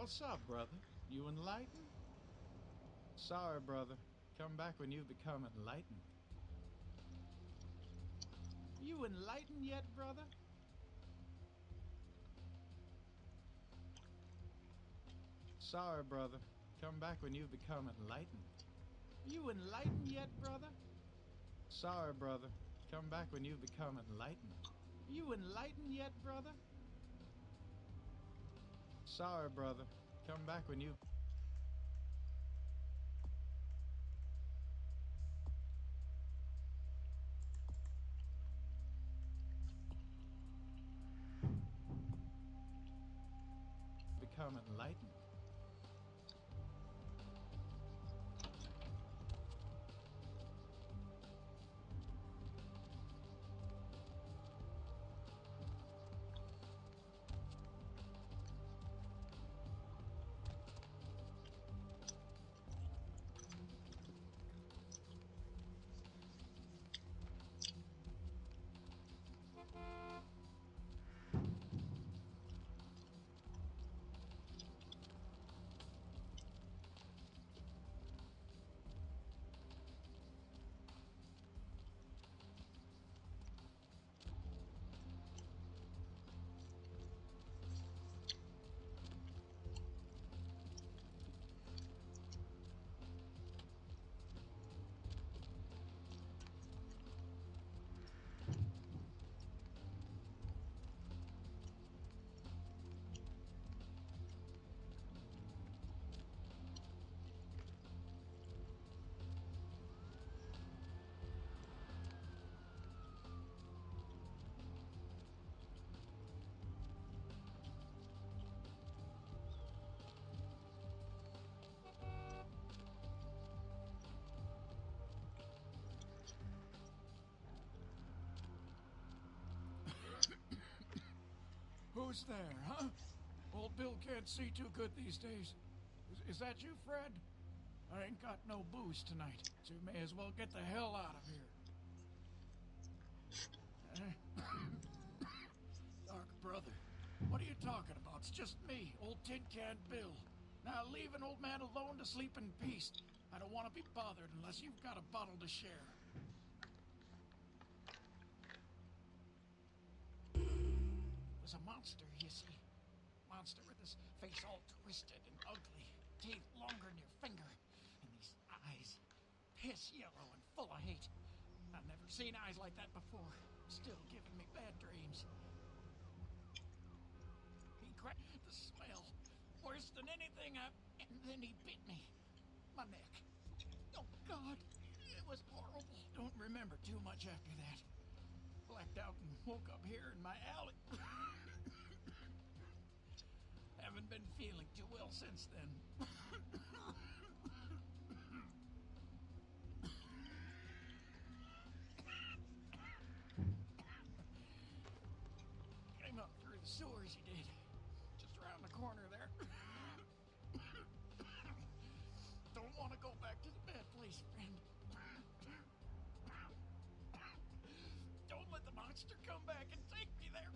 What's up, brother? You enlightened? Sorry, brother. Come back when you've become enlightened. You enlightened yet, brother? Sorry, brother. Come back when you've become enlightened. You enlightened yet, brother? Sorry, brother. Come back when you've become enlightened. You enlightened yet, brother? Sorry, brother. Come back when you've become enlightened. Who's there, huh? Old Bill can't see too good these days. Is that you, Fred? I ain't got no booze tonight, so you may as well get the hell out of here. Dark brother, what are you talking about? It's just me, old Tin Can Bill. Now leave an old man alone to sleep in peace. I don't want to be bothered unless you've got a bottle to share. It was a monster, you see. Monster with his face all twisted and ugly, teeth longer than your finger, and these eyes, piss yellow and full of hate. I've never seen eyes like that before. Still giving me bad dreams. He cracked the smell, worse than anything and then he bit me. My neck. Oh, God, it was horrible. Don't remember too much after that. Blacked out and woke up here in my alley. Haven't been feeling too well since then. Came up through the sewers, he did. Just around the corner there. Don't want to go back to the bad place, friend. Don't let the monster come back and take me there.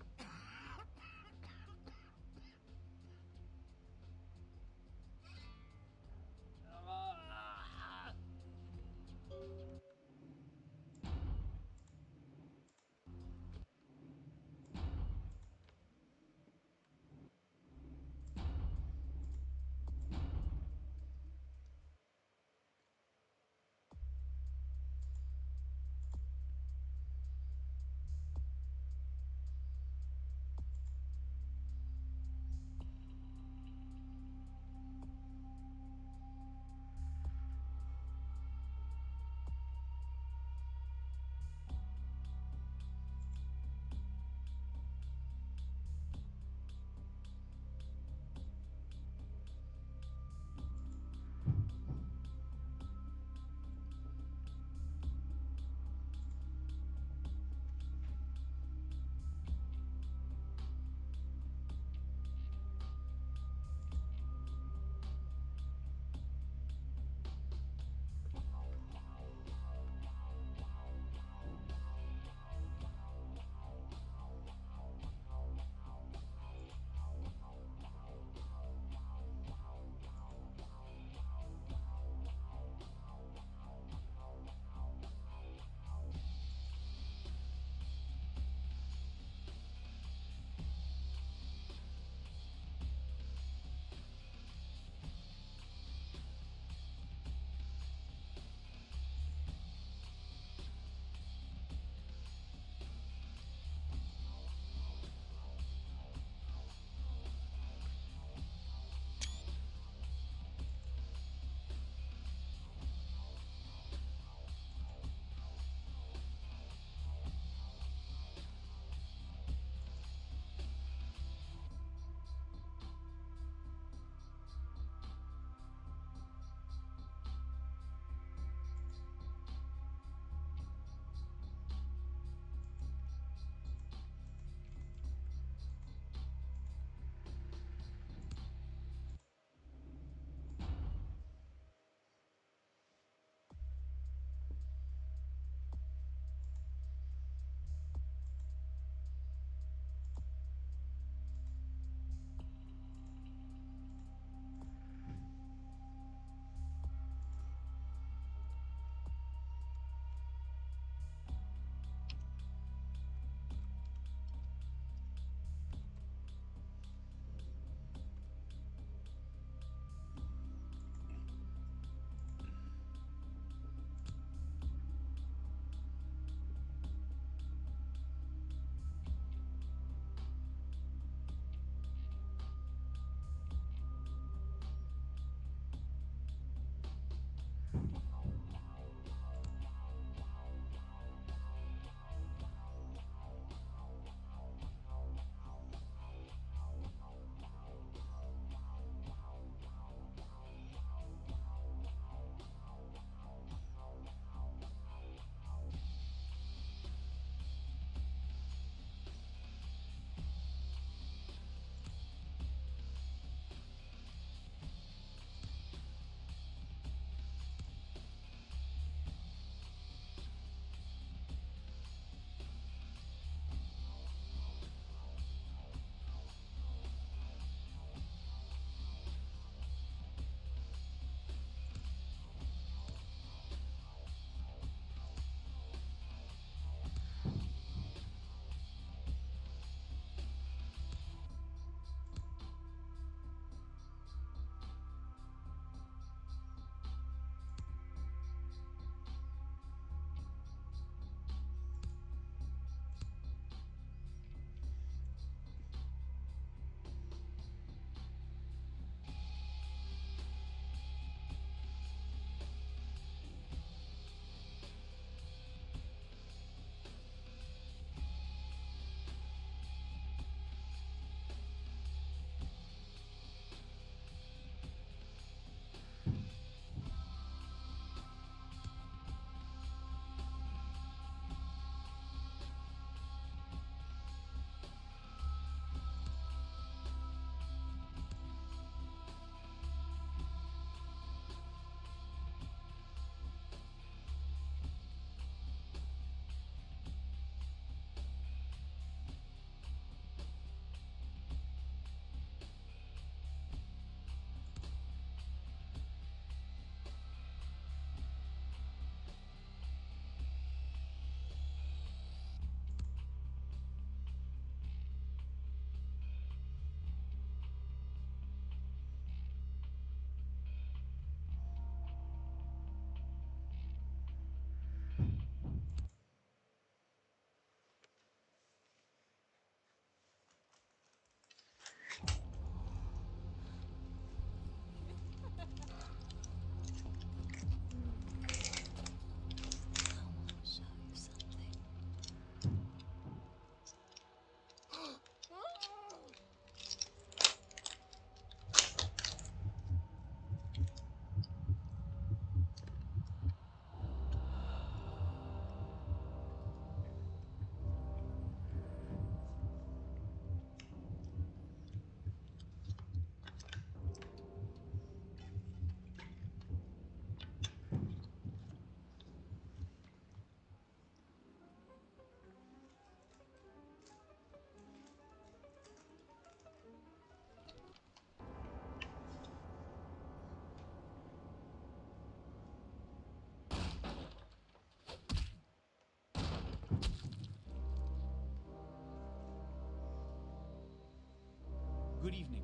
Good evening.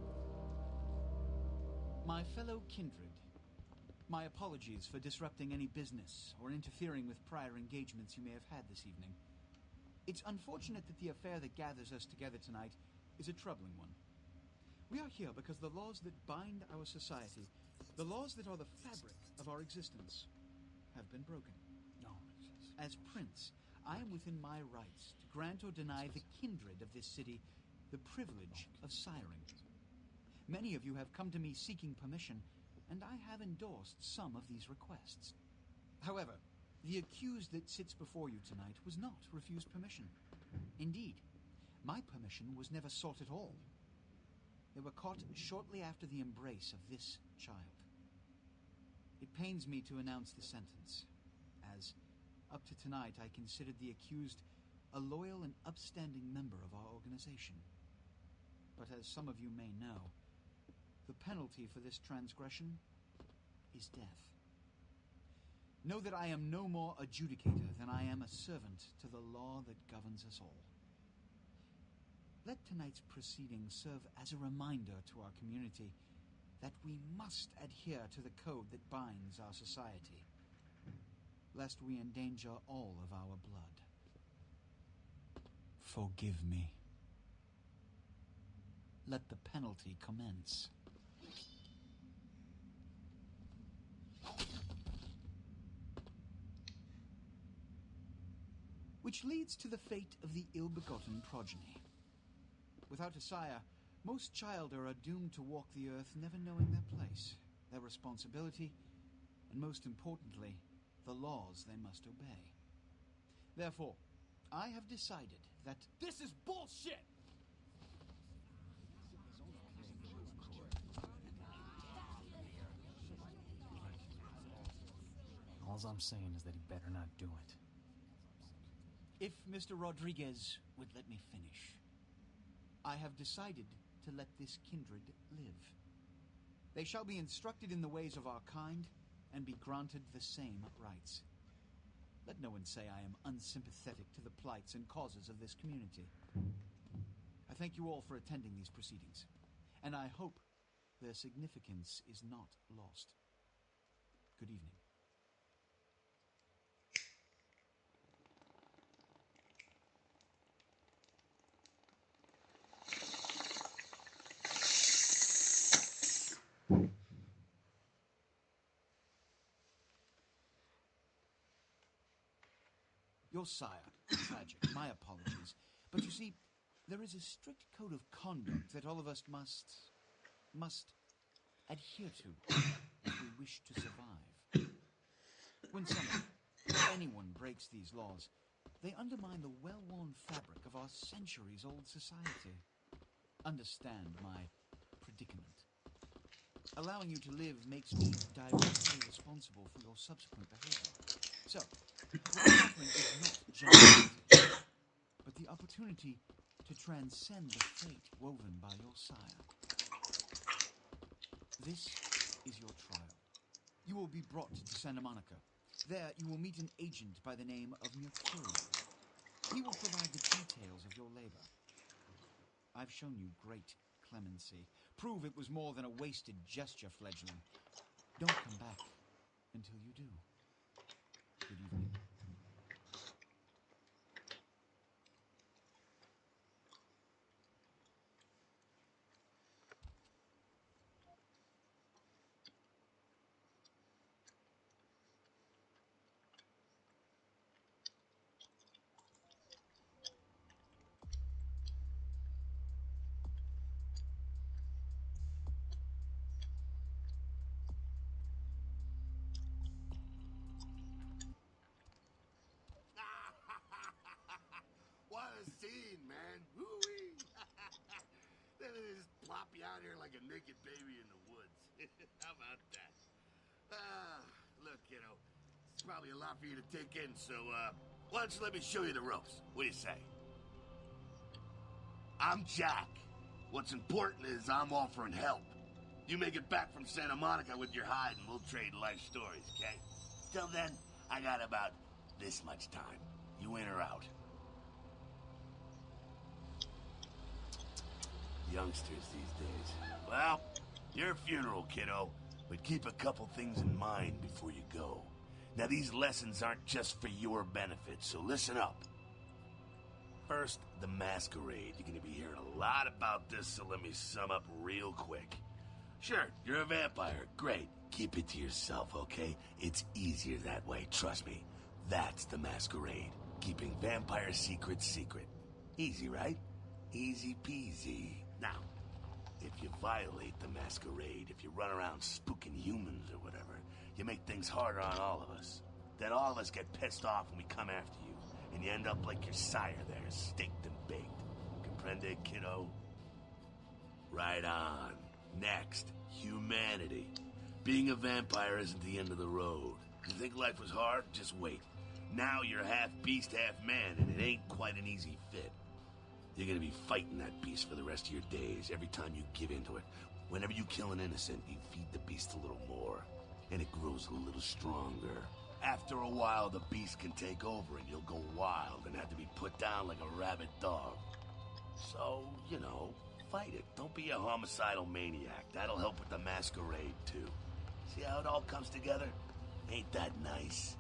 My fellow kindred, my apologies for disrupting any business or interfering with prior engagements you may have had this evening. It's unfortunate that the affair that gathers us together tonight is a troubling one. We are here because the laws that bind our society, the laws that are the fabric of our existence, have been broken. No. As Prince, I am within my rights to grant or deny the kindred of this city the privilege of siring. Many of you have come to me seeking permission, and I have endorsed some of these requests. However, the accused that sits before you tonight was not refused permission. Indeed, my permission was never sought at all. They were caught shortly after the embrace of this child. It pains me to announce the sentence, as, up to tonight, I considered the accused a loyal and upstanding member of our organization. But as some of you may know, the penalty for this transgression is death. Know that I am no more adjudicator than I am a servant to the law that governs us all. Let tonight's proceedings serve as a reminder to our community that we must adhere to the code that binds our society, lest we endanger all of our blood. Forgive me. Let the penalty commence. Which leads to the fate of the ill-begotten progeny. Without a sire, most childer are doomed to walk the earth never knowing their place, their responsibility, and most importantly, the laws they must obey. Therefore, I have decided that... This is bullshit! All I'm saying is that he better not do it. If Mr. Rodriguez would let me finish, I have decided to let this kindred live. They shall be instructed in the ways of our kind and be granted the same rights. Let no one say I am unsympathetic to the plights and causes of this community. I thank you all for attending these proceedings, and I hope their significance is not lost. Good evening. Your sire, tragic, my apologies. But you see, there is a strict code of conduct that all of us must adhere to if we wish to survive. When anyone breaks these laws, they undermine the well-worn fabric of our centuries-old society. Understand my predicament. Allowing you to live makes me directly responsible for your subsequent behavior. So, what I'm offering is not generosity, but the opportunity to transcend the fate woven by your sire. This is your trial. You will be brought to Santa Monica. There, you will meet an agent by the name of Mercurio. He will provide the details of your labor. I've shown you great clemency. Prove it was more than a wasted gesture, fledgling. Don't come back until you do. Good evening. What a scene, man. Woo-wee. Then they just plop you out here like a naked baby in the woods. How about that? Look, it's probably a lot for you to take in, so, why don't you let me show you the ropes? What do you say? I'm Jack. What's important is I'm offering help. You make it back from Santa Monica with your hide and we'll trade life stories, okay? Till then, I got about this much time. You in or out? youngsters these days. Well, your funeral, kiddo, but keep a couple things in mind before you go. Now, these lessons aren't just for your benefit, so listen up. First, the masquerade. You're gonna be hearing a lot about this, so let me sum up real quick. Sure, you're a vampire. Great. Keep it to yourself, okay? It's easier that way, trust me. That's the masquerade. Keeping vampire secrets secret. Easy, right? Easy peasy. Now, if you violate the masquerade, if you run around spooking humans or whatever, you make things harder on all of us. Then all of us get pissed off when we come after you, and you end up like your sire there, staked and baked. Comprende, kiddo? Right on. Next, humanity. Being a vampire isn't the end of the road. You think life was hard? Just wait. Now you're half beast, half man, and it ain't quite an easy fit. You're gonna be fighting that beast for the rest of your days, every time you give into it. Whenever you kill an innocent, you feed the beast a little more, and it grows a little stronger. After a while, the beast can take over, and you'll go wild and have to be put down like a rabid dog. So, you know, fight it. Don't be a homicidal maniac. That'll help with the masquerade, too. See how it all comes together? Ain't that nice?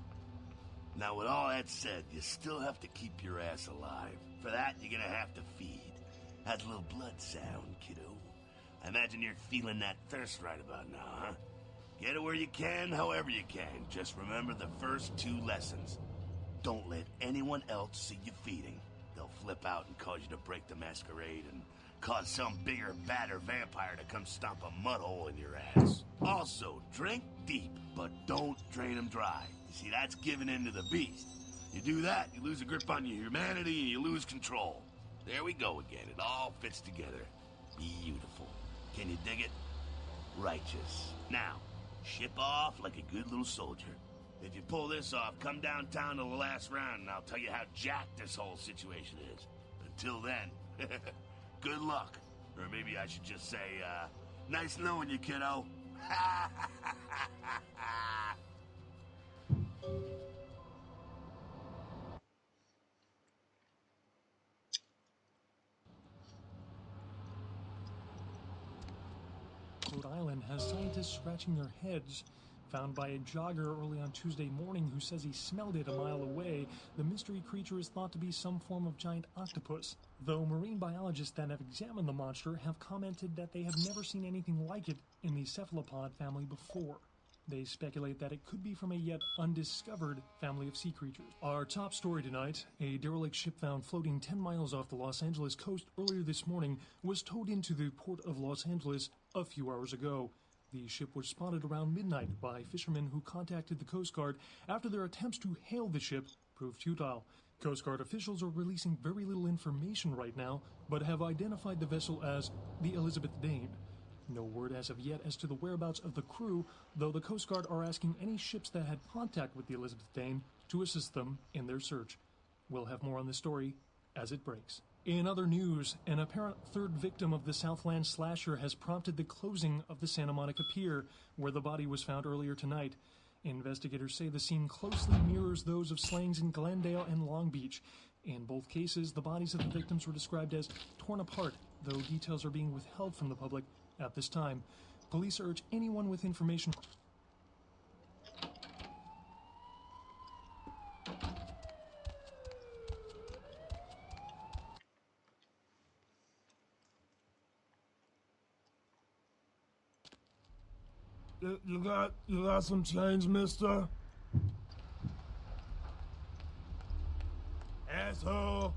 Now, with all that said, you still have to keep your ass alive. For that, you're gonna have to feed. How's a little blood sound, kiddo? I imagine you're feeling that thirst right about now, huh? Get it where you can, however you can. Just remember the first 2 lessons. Don't let anyone else see you feeding. They'll flip out and cause you to break the masquerade and cause some bigger, badder vampire to come stomp a mud hole in your ass. Also, drink deep, but don't drain them dry. You see, that's giving in to the beast. You do that, you lose a grip on your humanity and you lose control. There we go again. It all fits together. Beautiful. Can you dig it? Righteous. Now, ship off like a good little soldier. If you pull this off, come downtown to the last round and I'll tell you how jacked this whole situation is. Until then, good luck. Or maybe I should just say, nice knowing you, kiddo. Rhode Island has scientists scratching their heads. Found by a jogger early on Tuesday morning who says he smelled it a mile away, the mystery creature is thought to be some form of giant octopus, though marine biologists that have examined the monster have commented that they have never seen anything like it in the cephalopod family before. They speculate that it could be from a yet undiscovered family of sea creatures. Our top story tonight, a derelict ship found floating 10 miles off the Los Angeles coast earlier this morning was towed into the port of Los Angeles a few hours ago. The ship was spotted around midnight by fishermen who contacted the Coast Guard after their attempts to hail the ship proved futile. Coast Guard officials are releasing very little information right now, but have identified the vessel as the Elizabeth Dane. No word as of yet as to the whereabouts of the crew, though the Coast Guard are asking any ships that had contact with the Elizabeth Dane to assist them in their search. We'll have more on this story as it breaks. In other news, an apparent third victim of the Southland slasher has prompted the closing of the Santa Monica Pier, where the body was found earlier tonight. Investigators say the scene closely mirrors those of slayings in Glendale and Long Beach. In both cases, the bodies of the victims were described as torn apart, though details are being withheld from the public at this time. Police urge anyone with information You got some change, mister? Asshole.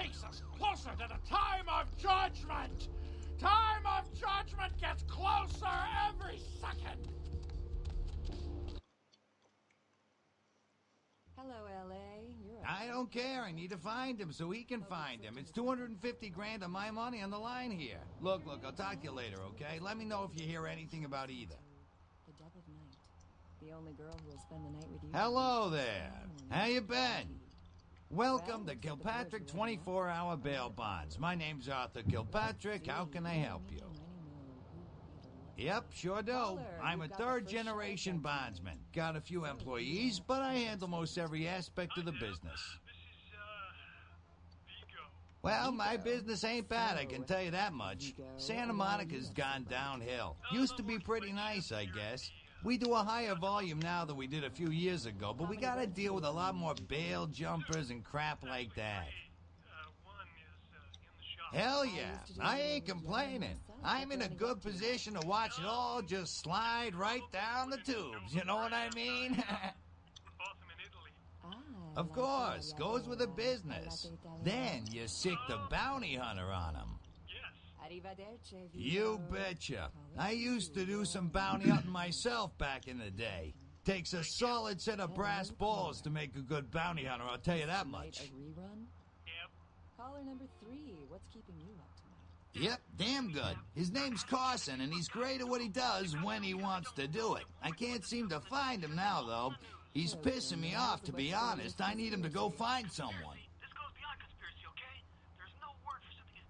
takes us closer to the time of judgment. Time of judgment gets closer every second. Hello, L.A. You're I don't care. I need to find him so he can find him. It's 250 grand of my money on the line here. Look, I'll talk to you later, okay? Let me know if you hear anything about either. the Dove of Night. The only girl who will spend the night with you. Hello there. How you been? Welcome to Kilpatrick 24-hour bail bonds. My name's Arthur Kilpatrick. How can I help you? Yep, sure do. I'm a third-generation bondsman. Got a few employees, but I handle most every aspect of the business. Well, my business ain't bad, I can tell you that much. Santa Monica's gone downhill. Used to be pretty nice, I guess. We do a higher volume now than we did a few years ago, but we gotta deal with a lot more bail jumpers and crap like that. Hell yeah, I ain't complaining. I'm in a good position to watch it all just slide right down the tubes, you know what I mean? Of course, goes with the business. Then you sick the bounty hunter on him. You betcha. I used to do some bounty hunting myself back in the day. Takes a solid set of brass balls to make a good bounty hunter, I'll tell you that much. A rerun? Yep. Caller number 3. What's keeping you up tonight? Yep, damn good. His name's Carson, and he's great at what he does when he wants to do it. I can't seem to find him now, though. He's pissing me off, to be honest. I need him to go find someone.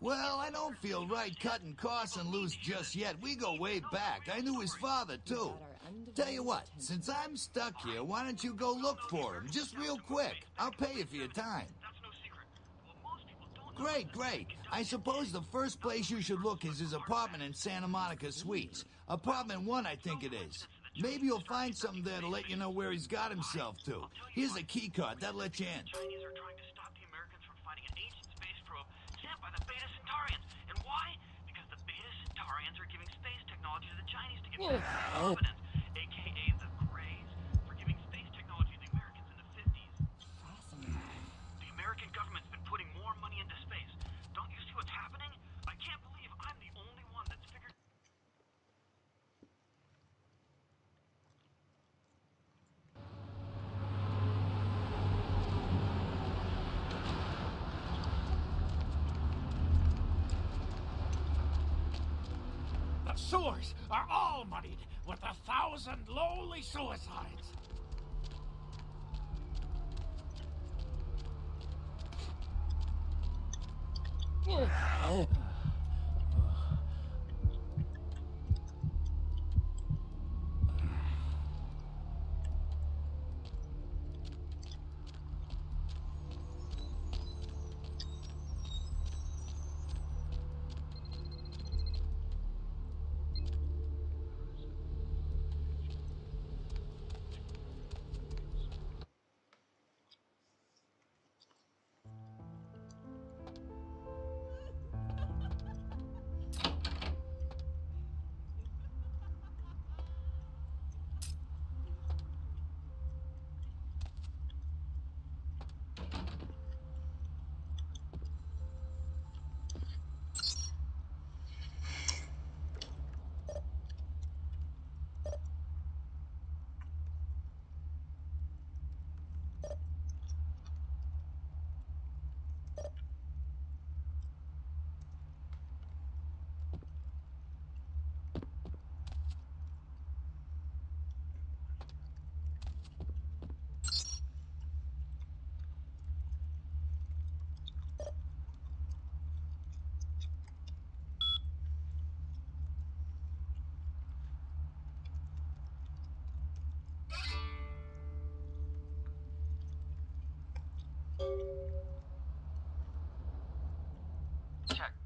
Well, I don't feel right cutting Carson loose just yet. We go way back. I knew his father, too. Tell you what, since I'm stuck here, why don't you go look for him? Just real quick. I'll pay you for your time. Great. I suppose the first place you should look is his apartment in Santa Monica Suites. Apartment 1, I think it is. Maybe you'll find something there to let you know where he's got himself to. Here's a key card. That'll let you in. Chinese are trying to stop the Americans from finding an ancient space probe sent by the Beta Centaurians. And why? Because the Beta Centaurians are giving space technology to the Chinese to get back their confidence, a.k.a. the craze for giving space technology to the Americans in the 50s. Fascinating. The American government's been putting more money into space. Don't you see what's happening? I can't believe I'm the only one that's figured... The sewers are all muddied with 1,000 lowly suicides.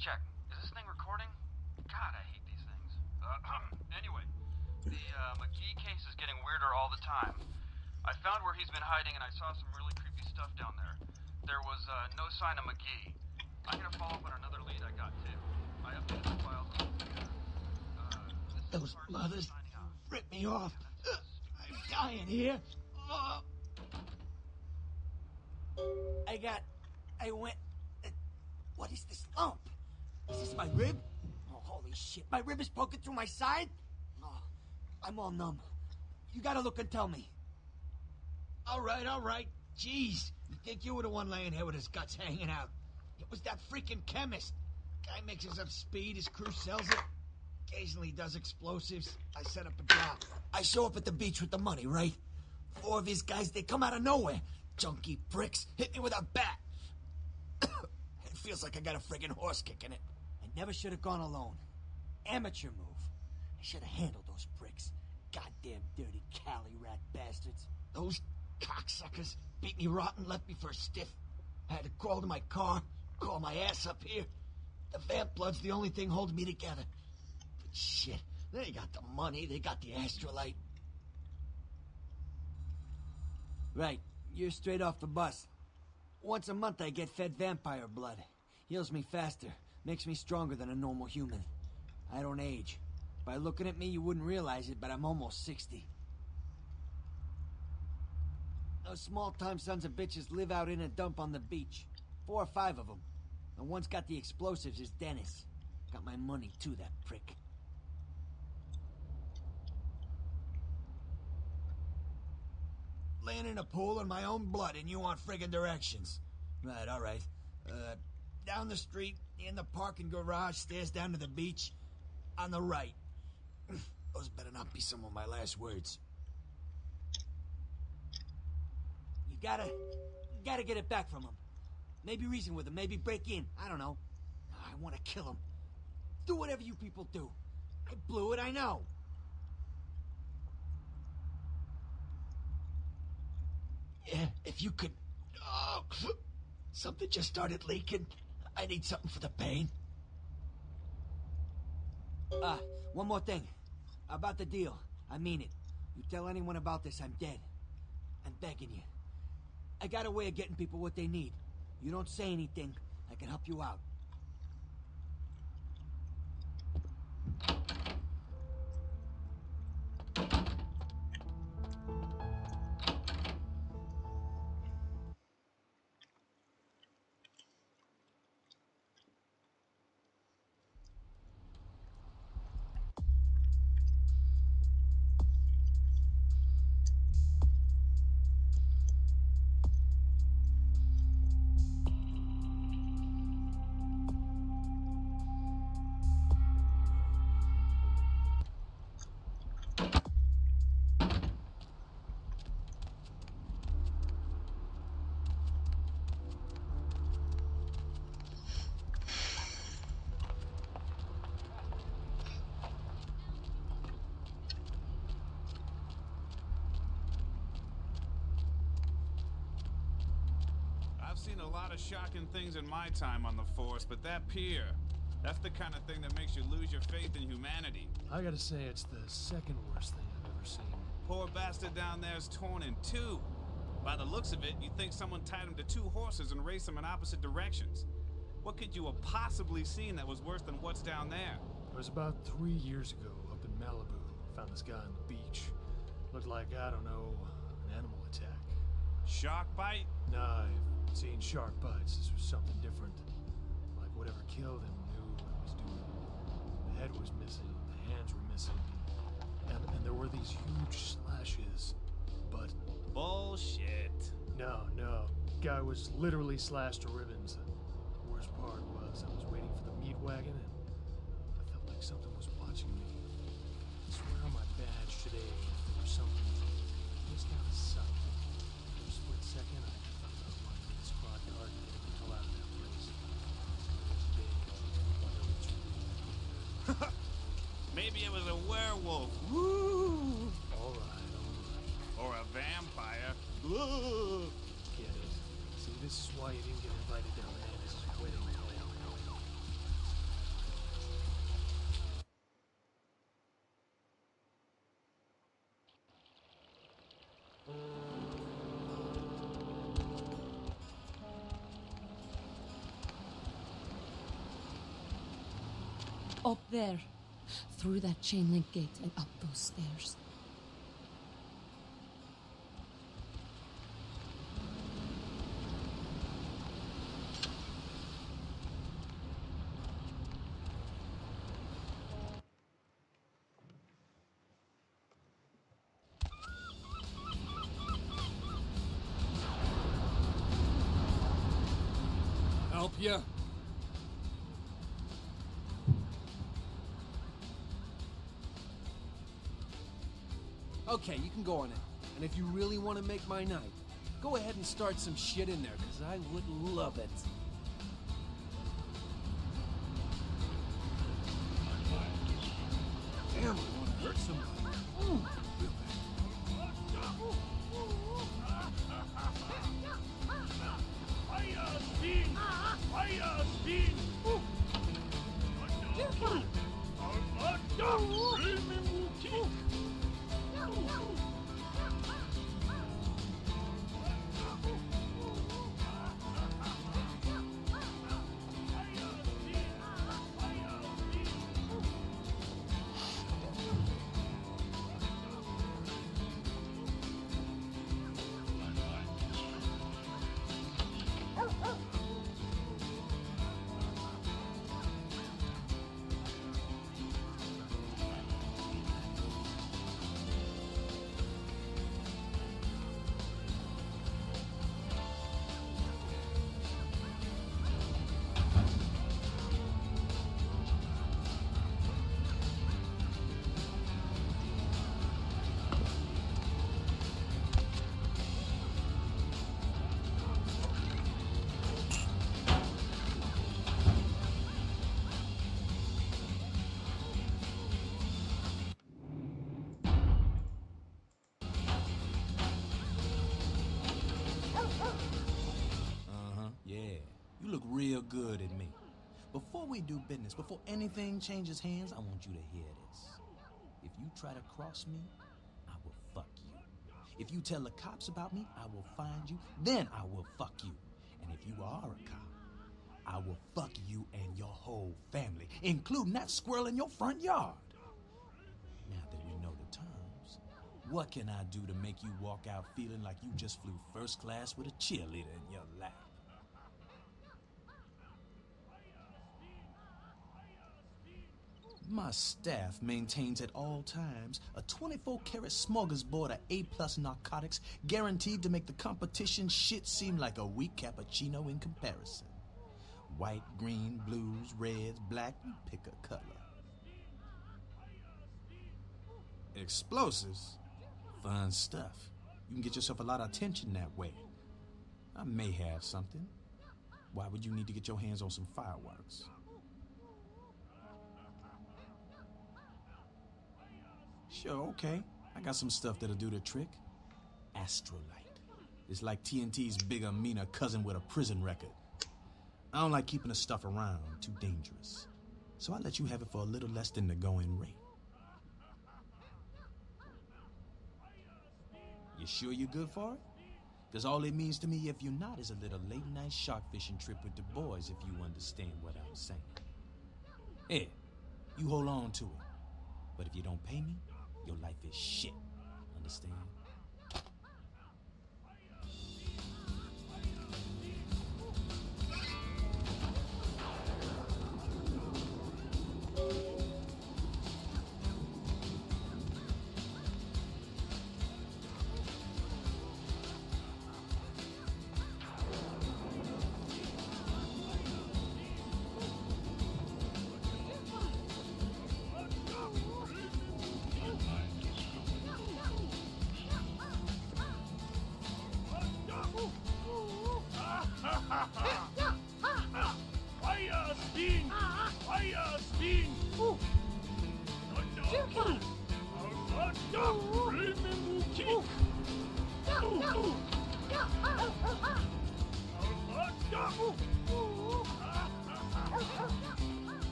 Check. Is this thing recording? God, I hate these things. Anyway, the McGee case is getting weirder all the time. I found where he's been hiding, and I saw some really creepy stuff down there. There was no sign of McGee. I'm gonna follow up on another lead I got, too. I updated the files on the computer. Those mothers ripped me off. I'm dying here. What is this lump? Is this my rib? Oh, holy shit. My rib is poking through my side? Oh, I'm all numb. You gotta look and tell me. All right. Jeez. You think you were the one laying here with his guts hanging out? It was that freaking chemist. Guy mixes up speed, his crew sells it. Occasionally does explosives. I set up a job. I show up at the beach with the money, right? 4 of his guys, they come out of nowhere. Junky pricks hit me with a bat. It feels like I got a friggin' horse kicking it. I never should have gone alone. Amateur move. I should have handled those pricks. Goddamn dirty Cali rat bastards. Those cocksuckers beat me rotten, left me for a stiff. I had to crawl to my car, crawl my ass up here. The vamp blood's the only thing holding me together. But shit, they got the money, they got the astrolite. Right, you're straight off the bus. Once a month I get fed vampire blood. Heals me faster, makes me stronger than a normal human. I don't age. By looking at me, you wouldn't realize it, but I'm almost 60. Those small-time sons of bitches live out in a dump on the beach. 4 or 5 of them. The one's got the explosives is Dennis. Got my money, too, that prick. Laying in a pool in my own blood and you want friggin' directions. Right, all right. Down the street, in the parking garage, stairs down to the beach. On the right. Those better not be some of my last words. You gotta get it back from him. Maybe reason with him, maybe break in. I don't know. I want to kill him. Do whatever you people do. I blew it, I know. Yeah, if you could... Oh, something just started leaking. I need something for the pain. One more thing. About the deal. I mean it. You tell anyone about this, I'm dead. I'm begging you. I got a way of getting people what they need. You don't say anything, I can help you out. I've seen a lot of shocking things in my time on the force, but that pier, that's the kind of thing that makes you lose your faith in humanity. I gotta say, it's the second worst thing I've ever seen. Poor bastard down there's torn in 2. By the looks of it, you'd think someone tied him to 2 horses and raced them in opposite directions. What could you have possibly seen that was worse than what's down there? It was about 3 years ago up in Malibu. Found this guy on the beach. Looked like, I don't know, an animal attack. Shark bite? Nah, I've seen shark bites. This was something different. Like whatever killed him knew what it was doing. The head was missing, the hands were missing. And there were these huge slashes. But... Bullshit. No. Guy was literally slashed to ribbons. The worst part was I was waiting for the meat wagon and I felt like something was watching me. I swear on my badge today there was something just out of sight. For a split second I thought about running to the squad car and getting the hell out of that place. It was big. Whether it's really... Maybe it was a werewolf. Woo! All right. Or a vampire. Get it. See, this is why you didn't get invited down to Anna's wedding. Up there. Through that chain link gate and up those stairs. help you? Okay, you can go on it. And if you really want to make my night, go ahead and start some shit in there, because I would love it. Damn, I want to hurt somebody. Ooh. Real good at me. Before we do business, before anything changes hands, I want you to hear this. If you try to cross me, I will fuck you. If you tell the cops about me, I will find you, then I will fuck you. And if you are a cop, I will fuck you and your whole family, including that squirrel in your front yard. Now that we know the terms, what can I do to make you walk out feeling like you just flew first class with a cheerleader in your lap? My staff maintains at all times a 24-karat smorgasbord of A-plus narcotics guaranteed to make the competition shit seem like a weak cappuccino in comparison. White, green, blues, reds, black, you pick a color. Explosives? Fun stuff. You can get yourself a lot of attention that way. I may have something. Why would you need to get your hands on some fireworks? Sure, okay. I got some stuff that'll do the trick. Astrolite. It's like TNT's bigger, meaner cousin with a prison record. I don't like keeping the stuff around. Too dangerous. So I let you have it for a little less than the going rate. You sure you're good for it? Because all it means to me if you're not is a little late-night shark fishing trip with the boys, if you understand what I'm saying. Here, you hold on to it. But if you don't pay me, your life is shit. Understand?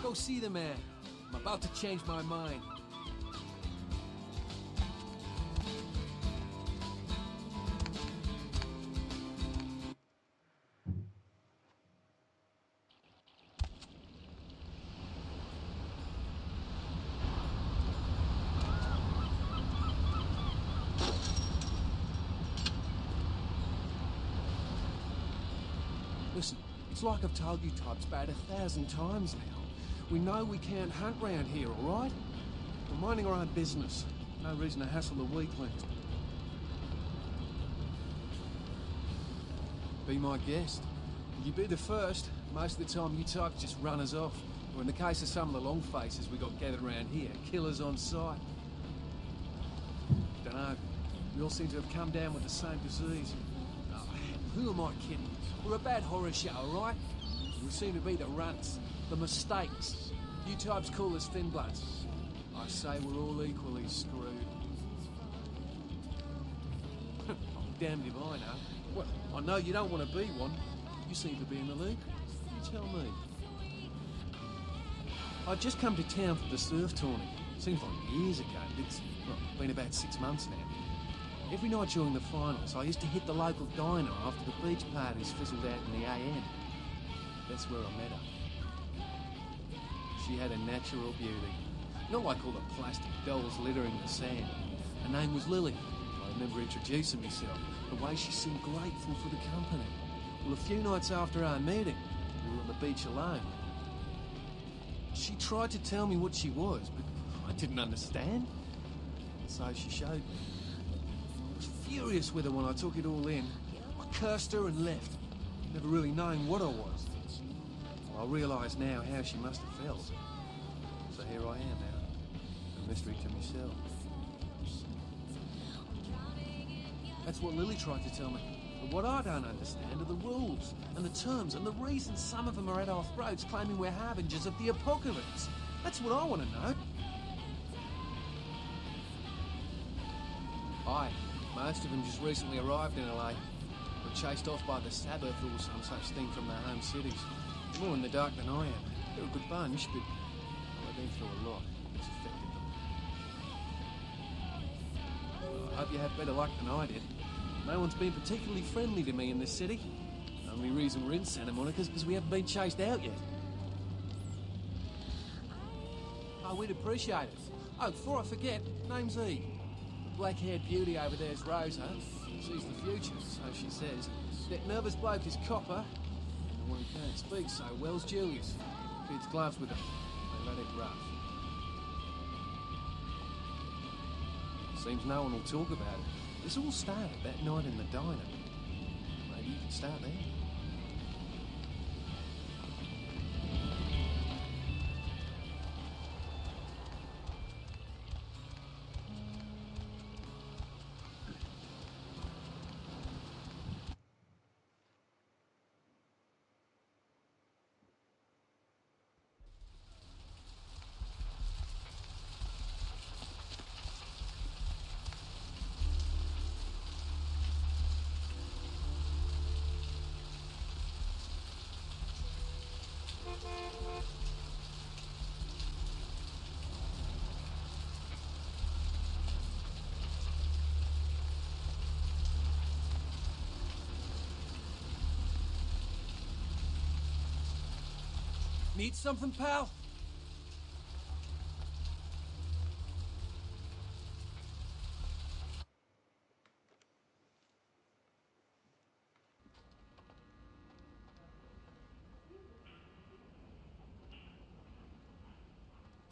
Go see the man. I'm about to change my mind. Listen, it's like I've told you types about 1,000 times now. We know we can't hunt round here, all right? We're minding our own business. No reason to hassle the weaklings. Be my guest. You be the first, Most of the time you types just run us off. Or in the case of some of the long faces we got gathered around here, killers on sight. Dunno. We all seem to have come down with the same disease. Oh, who am I kidding? We're a bad horror show, alright? We seem to be the runts, the mistakes. You types call us thin bloods. I say we're all equally screwed. I'm damned if I know. Well, I know you don't want to be one. You seem to be in the league. You tell me. I'd just come to town for the surf tourney. Seems like years ago. It's been about 6 months now. Every night during the finals, I used to hit the local diner after the beach parties fizzled out in the AM. That's where I met her. She had a natural beauty. Not like all the plastic dolls littering the sand. Her name was Lily. I remember introducing myself. The way she seemed grateful for the company. Well, a few nights after our meeting, we were on the beach alone. She tried to tell me what she was, but I didn't understand. So she showed me. I was furious with her when I took it all in. I cursed her and left, never really knowing what I was. Well, I realise now how she must have felt. So here I am now, a mystery to myself. That's what Lily tried to tell me. But what I don't understand are the rules, and the terms, and the reasons some of them are at our throats claiming we're harbingers of the apocalypse. That's what I want to know. Aye, most of them just recently arrived in LA. Were chased off by the Sabbath or some such thing from their home cities. More in the dark than I am. They're a good bunch, but I've been through a lot. It's affected them. I hope you have better luck than I did. No one's been particularly friendly to me in this city. The only reason we're in Santa Monica is because we haven't been chased out yet. Oh, we'd appreciate it. Oh, before I forget, name's Eve. The black-haired beauty over there's Rosa. She's the future, so she says. That nervous bloke is Copper. And the one who can't speak so well's Julius. Kids gloves with him. They let it rough. Seems no one will talk about it. This all started that night in the diner. Maybe you can start there. Need something, pal?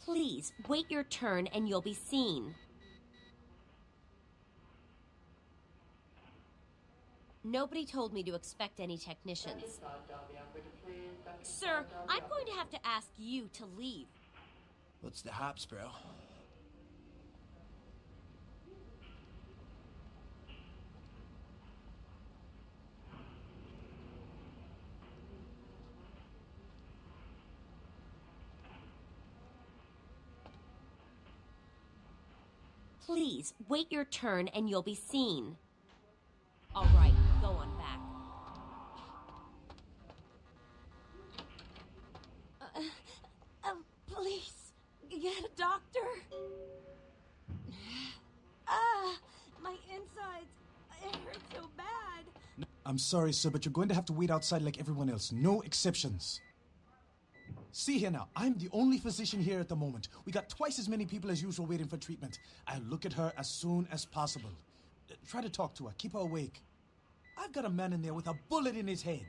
Please, wait your turn and you'll be seen. Nobody told me to expect any technicians. Sir, I'm going to have to ask you to leave. What's the hops, bro? Please, wait your turn and you'll be seen. All right, go on back. Please, get a doctor. My insides. It hurts so bad. I'm sorry, sir, but you're going to have to wait outside like everyone else. No exceptions. See here now, I'm the only physician here at the moment. We got twice as many people as usual waiting for treatment. I'll look at her as soon as possible. Try to talk to her, keep her awake. I've got a man in there with a bullet in his head.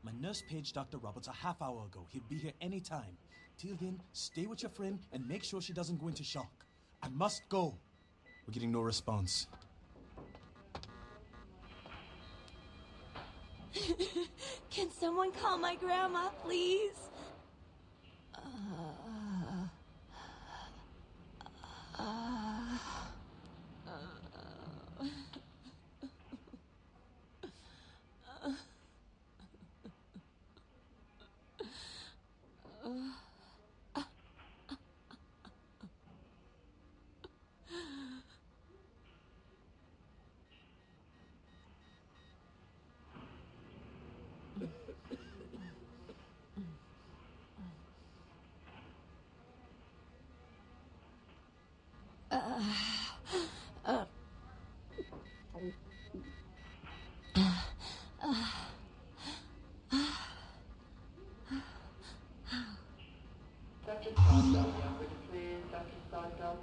My nurse paged Dr. Roberts a half hour ago. He'll be here any time. Till then, stay with your friend and make sure she doesn't go into shock. I must go. We're getting no Can someone call my grandma, please?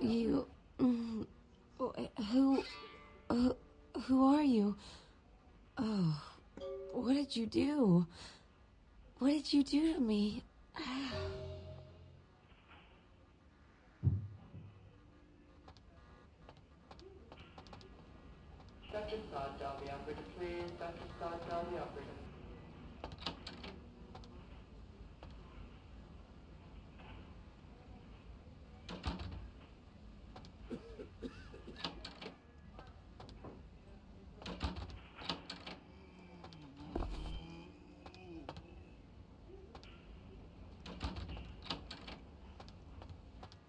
You... Who are you? Oh, what did you do? What did you do to me? Dr. Sod, Dolby operator, please. Dr. Sod, Dolby operator.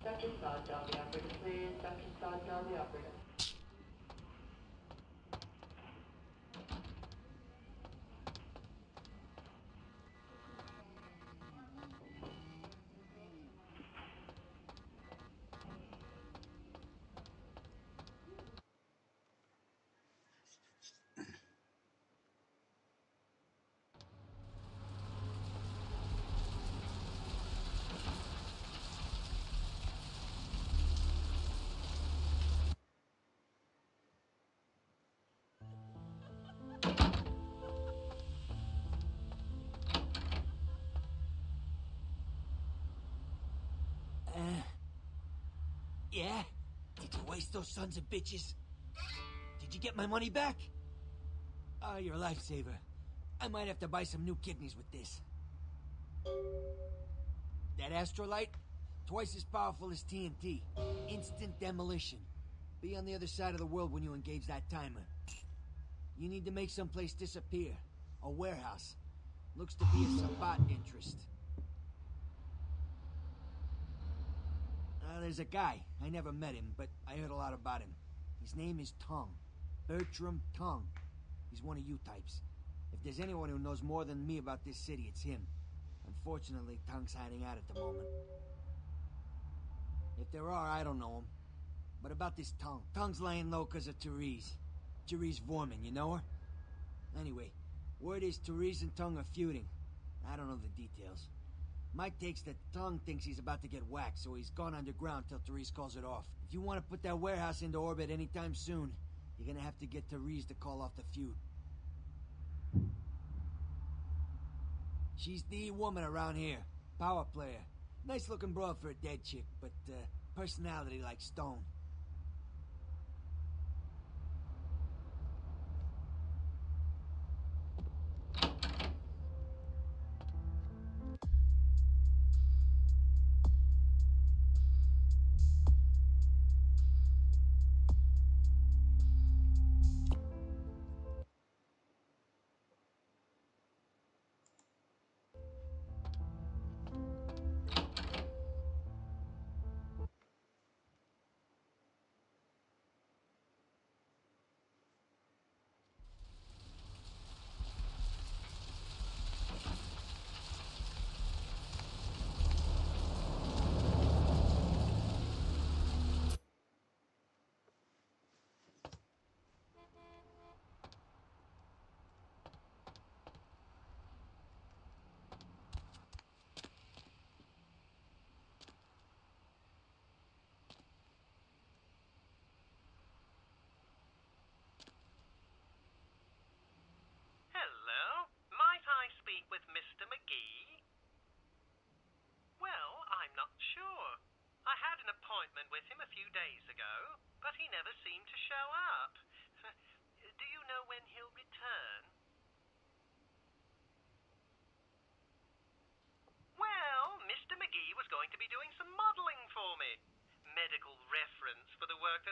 Dr. Sod, Dolby operator, please. Dr. Sod, Dolby operator. Yeah? Did you waste those sons of bitches? Did you get my money back? Oh, you're a lifesaver. I might have to buy some new kidneys with this. That astrolite? Twice as powerful as TNT. Instant demolition. Be on the other side of the world when you engage that timer. You need to make someplace disappear. A warehouse. Looks to be a Sabbat interest. There's a guy. I never met him, but I heard a lot about him. His name is Tongue. Bertram Tongue. He's one of you types. If there's anyone who knows more than me about this city, it's him. Unfortunately, Tongue's hiding out at the moment. If there are, I don't know him. But about this Tongue. Tongue's laying low because of Therese. Therese Vorman, you know her? Anyway, word is Therese and Tongue are feuding. I don't know the details. Mike takes that Tongue thinks he's about to get whacked, so he's gone underground till Therese calls it off. If you want to put that warehouse into orbit anytime soon, you're gonna have to get Therese to call off the feud. She's the woman around here. Power player. Nice looking broad for a dead chick, but personality like stone.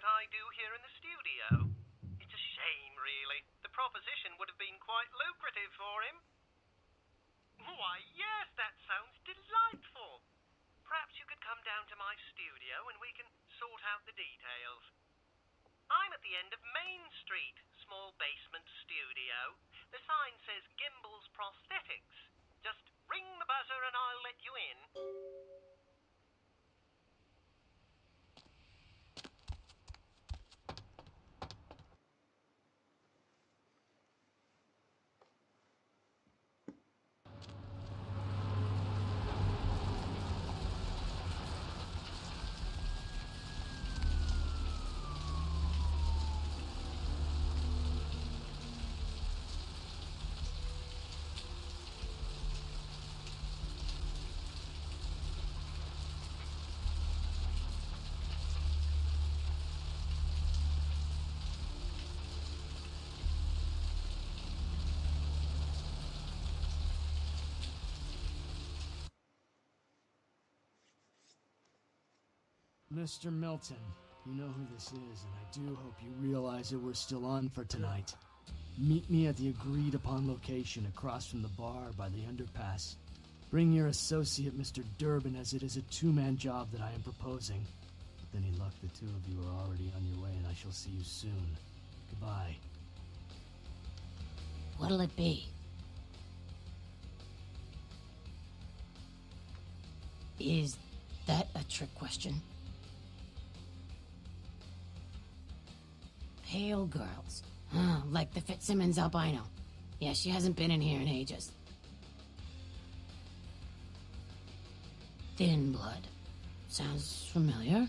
that I do here in the studio. It's a shame, really. The proposition would have been quite lucrative for him. Why, yes, that sounds delightful. Perhaps you could come down to my studio and we can sort out the details. I'm at the end of Main Street, small basement studio. The sign says Gimbals Prosthetics. Just ring the buzzer and I'll let you in. Mr. Milton, you know who this is, and I do hope you realize that we're still on for tonight. Meet me at the agreed-upon location across from the bar by the underpass. Bring your associate, Mr. Durbin, as it is a two-man job that I am proposing. With any luck, the two of you are already on your way, and I shall see you soon. Goodbye. What'll it be? Is that a trick question? Pale girls. Oh, like the Fitzsimmons albino. Yeah, she hasn't been in here in ages. Thin blood. Sounds familiar.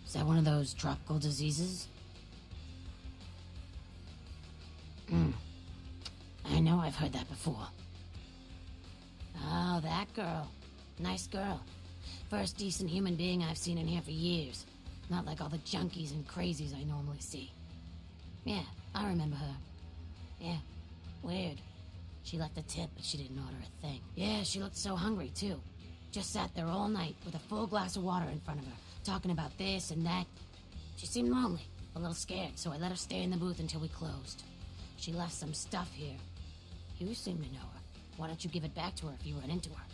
Is that one of those tropical diseases? I know I've heard that before. Oh, that girl. Nice girl. First decent human being I've seen in here for years. Not like all the junkies and crazies I normally see. Yeah, I remember her. Yeah, weird. She left a tip, but she didn't order a thing. Yeah, she looked so hungry, too. Just sat there all night with a full glass of water in front of her, talking about this and that. She seemed lonely, a little scared, so I let her stay in the booth until we closed. She left some stuff here. You seem to know her. Why don't you give it back to her if you run into her?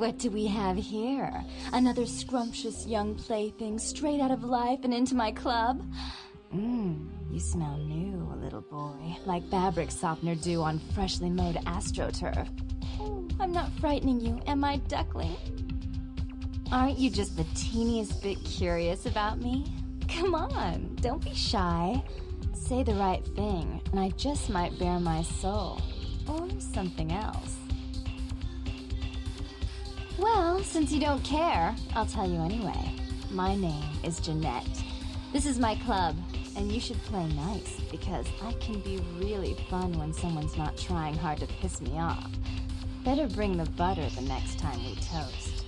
What do we have here? Another scrumptious young plaything straight out of life and into my club? You smell new, little boy, like fabric softener dew on freshly mowed AstroTurf. Oh, I'm not frightening you, am I, duckling? Aren't you just the teeniest bit curious about me? Come on, don't be shy. Say the right thing, and I just might bare my soul. Or something else. Well, since you don't care, I'll tell you anyway. My name is Jeanette. This is my club, and you should play nice, because I can be really fun when someone's not trying hard to piss me off. Better bring the butter the next time we toast.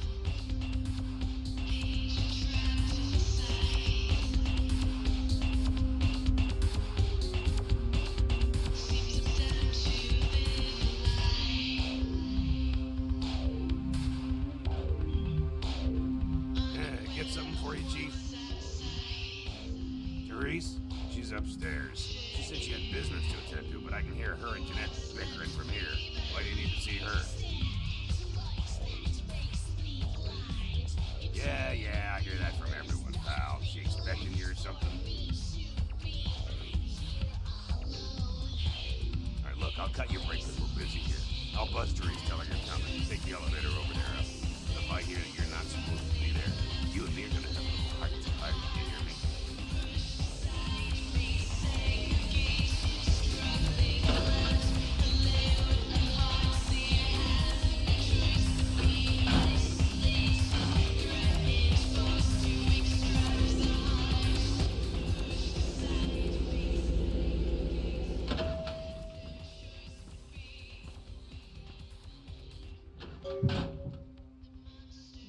She's upstairs. She said she had business to attend to, but I can hear her and Jeanette bickering from here. Why do you need to see her? Yeah, I hear that from everyone, pal. She expecting you or something? Alright, look, I'll cut your break because we're busy here. I'll buzz Therese, tell her you're coming. Take the elevator over there. If I hear that you're not supposed to be there, you and me are gonna have a little heart-to-heart. You hear me?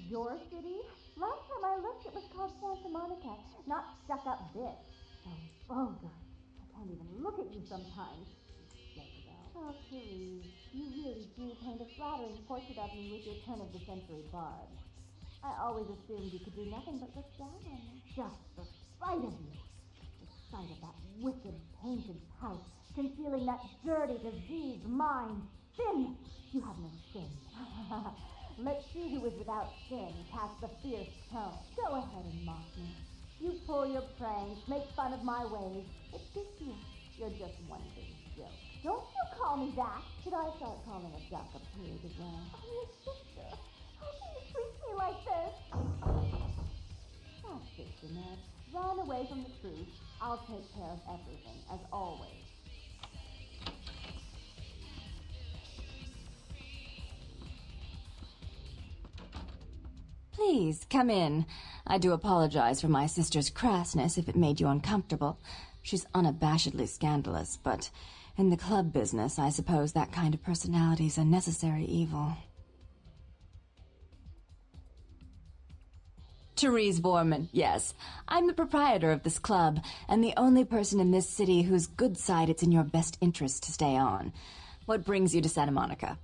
Your city? Last time I looked, it was called Santa Monica, not stuck-up bitch. So vulgar. I can't even look at you sometimes. Oh, Therese, you really do paint a flattering portrait of me with your turn-of-the-century barb. I always assumed you could do nothing but look down on me. Just the sight of you. The sight of that wicked, painted pout, concealing that dirty, diseased mind. Sin! You have no sin. Let she who is without sin cast the fierce tone. Go ahead and mock me. You pull your pranks, make fun of my ways. It fits you. You're just one big joke. Don't you call me that. Should I start calling a duck a pig as well? Oh, your sister. How can you treat me like this? That's it, Jeanette. Run away from the truth. I'll take care of everything, as always. Please, come in. I do apologize for my sister's crassness if it made you uncomfortable. She's unabashedly scandalous, but in the club business, I suppose that kind of personality's a necessary evil. Therese Borman, yes. I'm the proprietor of this club, and the only person in this city whose good side it's in your best interest to stay on. What brings you to Santa Monica?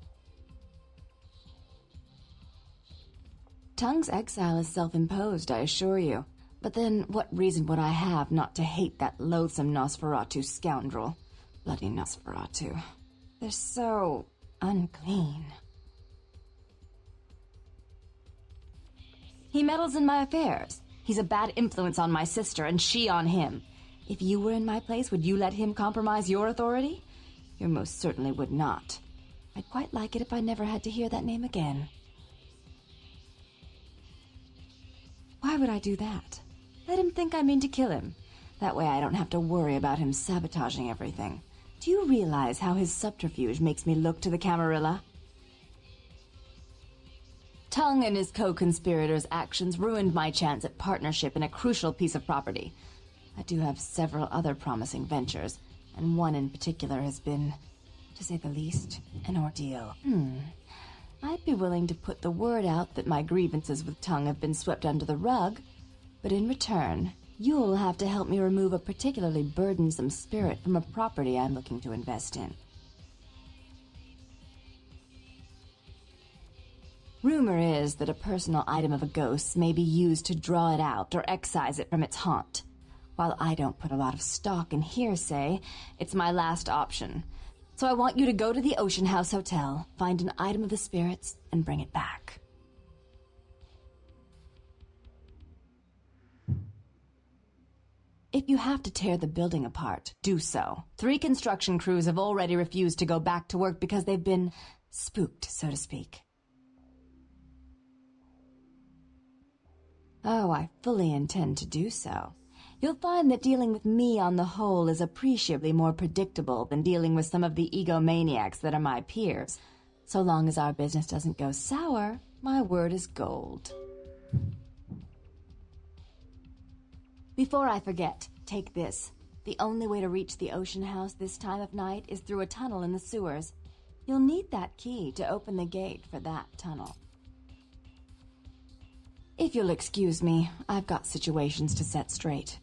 Tongue's exile is self-imposed, I assure you. But then, what reason would I have not to hate that loathsome Nosferatu scoundrel? Bloody Nosferatu. They're so unclean. He meddles in my affairs. He's a bad influence on my sister, and she on him. If you were in my place, would you let him compromise your authority? You most certainly would not. I'd quite like it if I never had to hear that name again. Why would I do that? Let him think I mean to kill him. That way I don't have to worry about him sabotaging everything. Do you realize how his subterfuge makes me look to the Camarilla? Tongue and his co-conspirators' actions ruined my chance at partnership in a crucial piece of property. I do have several other promising ventures, and one in particular has been, to say the least, an ordeal. I'd be willing to put the word out that my grievances with Tongue have been swept under the rug, but in return, you'll have to help me remove a particularly burdensome spirit from a property I'm looking to invest in. Rumor is that a personal item of a ghost may be used to draw it out or excise it from its haunt. While I don't put a lot of stock in hearsay, it's my last option. So I want you to go to the Ocean House Hotel, find an item of the spirits, and bring it back. If you have to tear the building apart, do so. 3 construction crews have already refused to go back to work because they've been spooked, so to speak. Oh, I fully intend to do so. You'll find that dealing with me on the whole is appreciably more predictable than dealing with some of the egomaniacs that are my peers. So long as our business doesn't go sour, my word is gold. Before I forget, take this. The only way to reach the Ocean House this time of night is through a tunnel in the sewers. You'll need that key to open the gate for that tunnel. If you'll excuse me, I've got situations to set straight.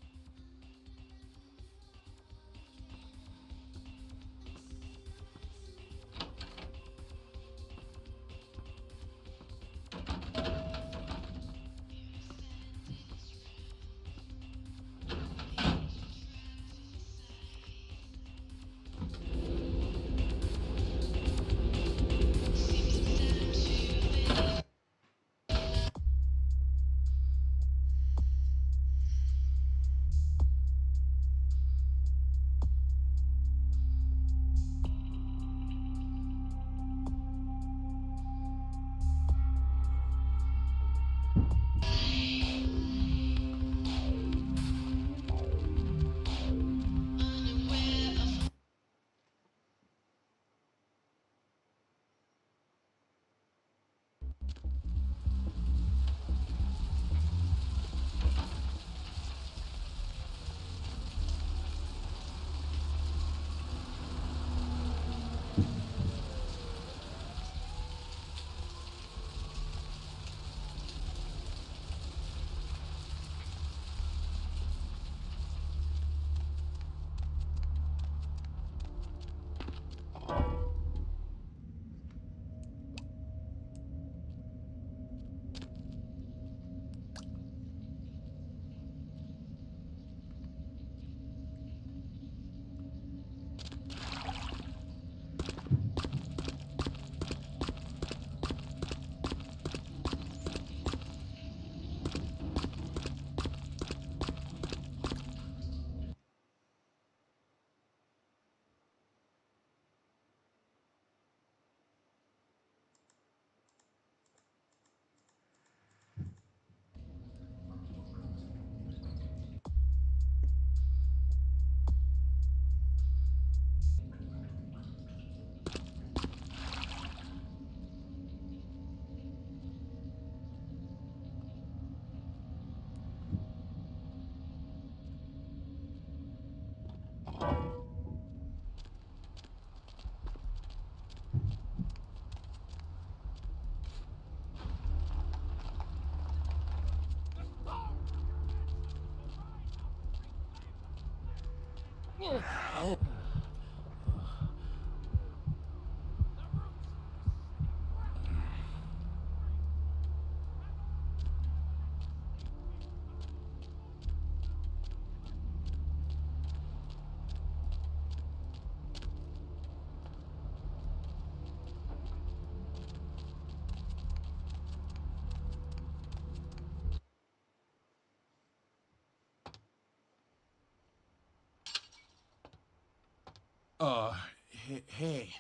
Hey.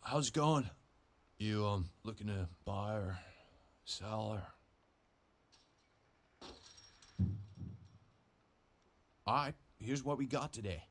How's it going? You, looking to buy or sell or... Alright, here's what we got today.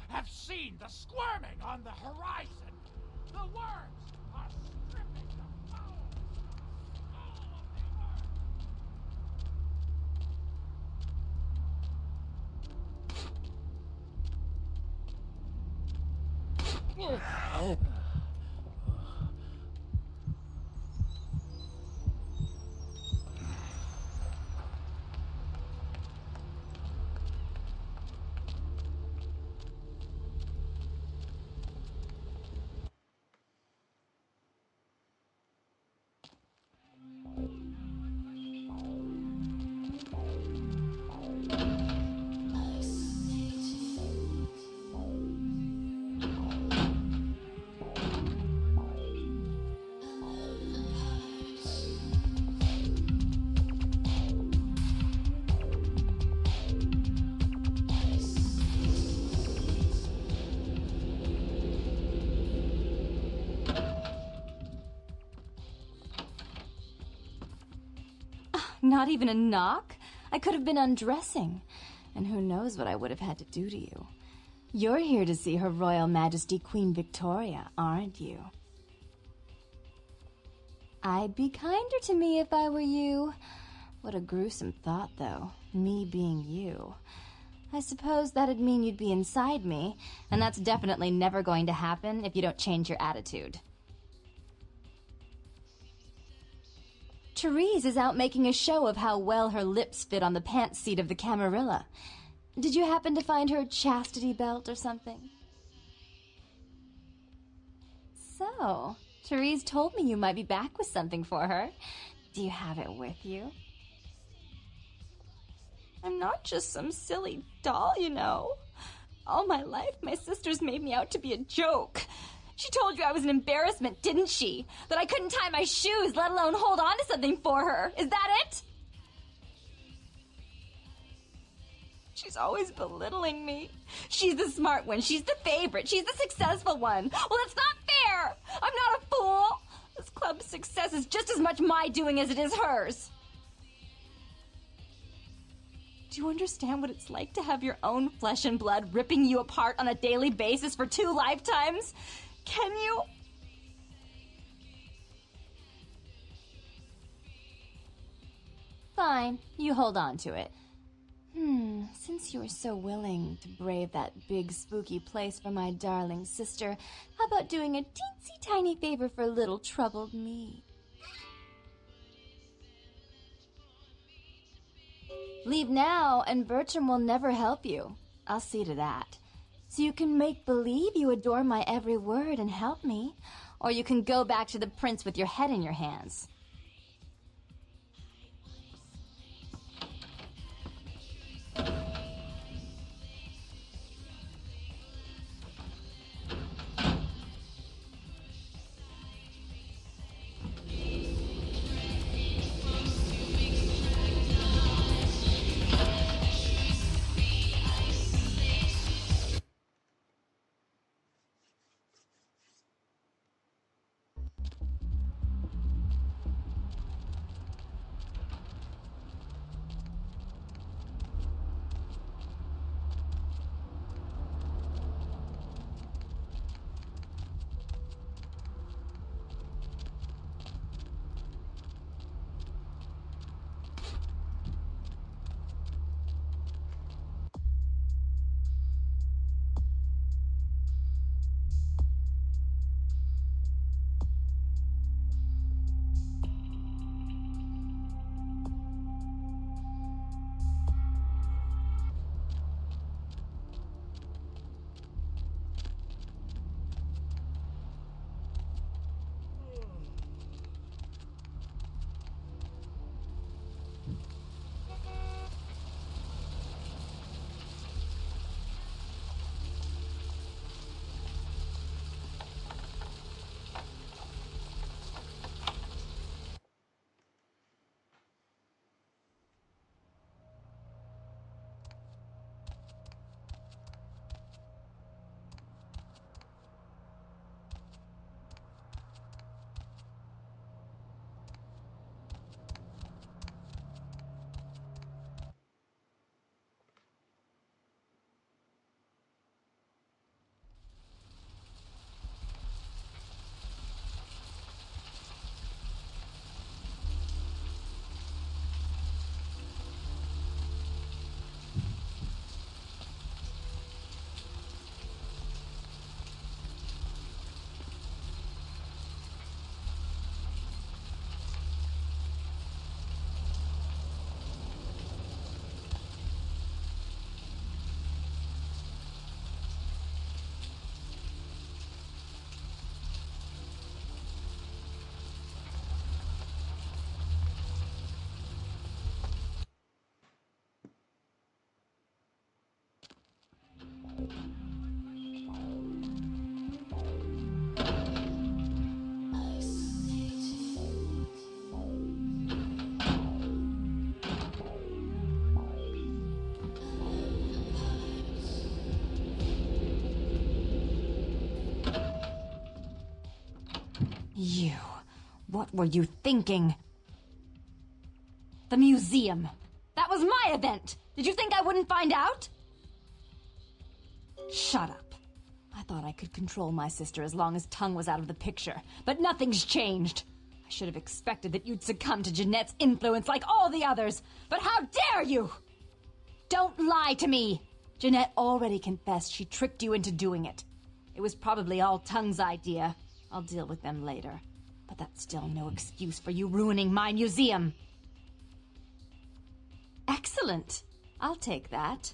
Have seen the squirming on the horizon. The worms are stripping the flowers. All of the earth. Not even a knock? I could have been undressing. And who knows what I would have had to do to you. You're here to see Her Royal Majesty Queen Victoria, aren't you? I'd be kinder to me if I were you. What a gruesome thought, though. Me being you. I suppose that'd mean you'd be inside me, and that's definitely never going to happen if you don't change your attitude. Therese is out making a show of how well her lips fit on the pants seat of the Camarilla. Did you happen to find her chastity belt or something? So, Therese told me you might be back with something for her. Do you have it with you? I'm not just some silly doll, you know. All my life, my sisters made me out to be a joke. She told you I was an embarrassment, didn't she? That I couldn't tie my shoes, let alone hold on to something for her. Is that it? She's always belittling me. She's the smart one. She's the favorite. She's the successful one. Well, it's not fair. I'm not a fool. This club's success is just as much my doing as it is hers. Do you understand what it's like to have your own flesh and blood ripping you apart on a daily basis for 2 lifetimes? Can you? Fine, you hold on to it. Since you are so willing to brave that big spooky place for my darling sister, how about doing a teensy tiny favor for little troubled me? Leave now, and Bertram will never help you. I'll see to that. So you can make believe you adore my every word and help me, or you can go back to the prince with your head in your hands. You. What were you thinking? The museum. That was my event. Did you think I wouldn't find out? Shut up. I thought I could control my sister as long as Tongue was out of the picture, but nothing's changed. I should have expected that you'd succumb to Jeanette's influence like all the others, but how dare you! Don't lie to me! Jeanette already confessed she tricked you into doing it. It was probably all Tongue's idea. I'll deal with them later. But that's still no excuse for you ruining my museum. Excellent. I'll take that.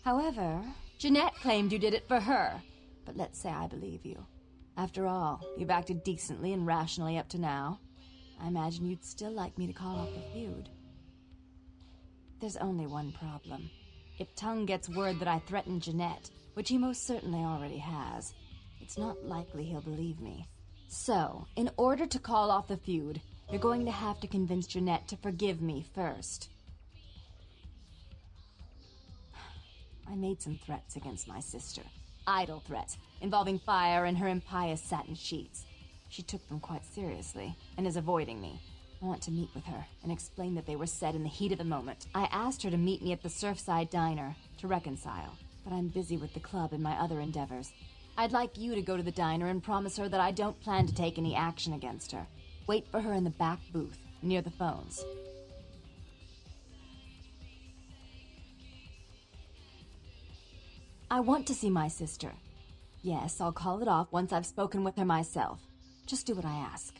However, Jeanette claimed you did it for her. But let's say I believe you. After all, you've acted decently and rationally up to now. I imagine you'd still like me to call off the feud. There's only one problem. If Tongue gets word that I threatened Jeanette, which he most certainly already has, it's not likely he'll believe me. So, in order to call off the feud, you're going to have to convince Jeanette to forgive me first. I made some threats against my sister. Idle threats, involving fire and her impious satin sheets. She took them quite seriously, and is avoiding me. I want to meet with her, and explain that they were said in the heat of the moment. I asked her to meet me at the Surfside Diner, to reconcile, but I'm busy with the club and my other endeavors. I'd like you to go to the diner and promise her that I don't plan to take any action against her. Wait for her in the back booth, near the phones. I want to see my sister. Yes, I'll call it off once I've spoken with her myself. Just do what I ask.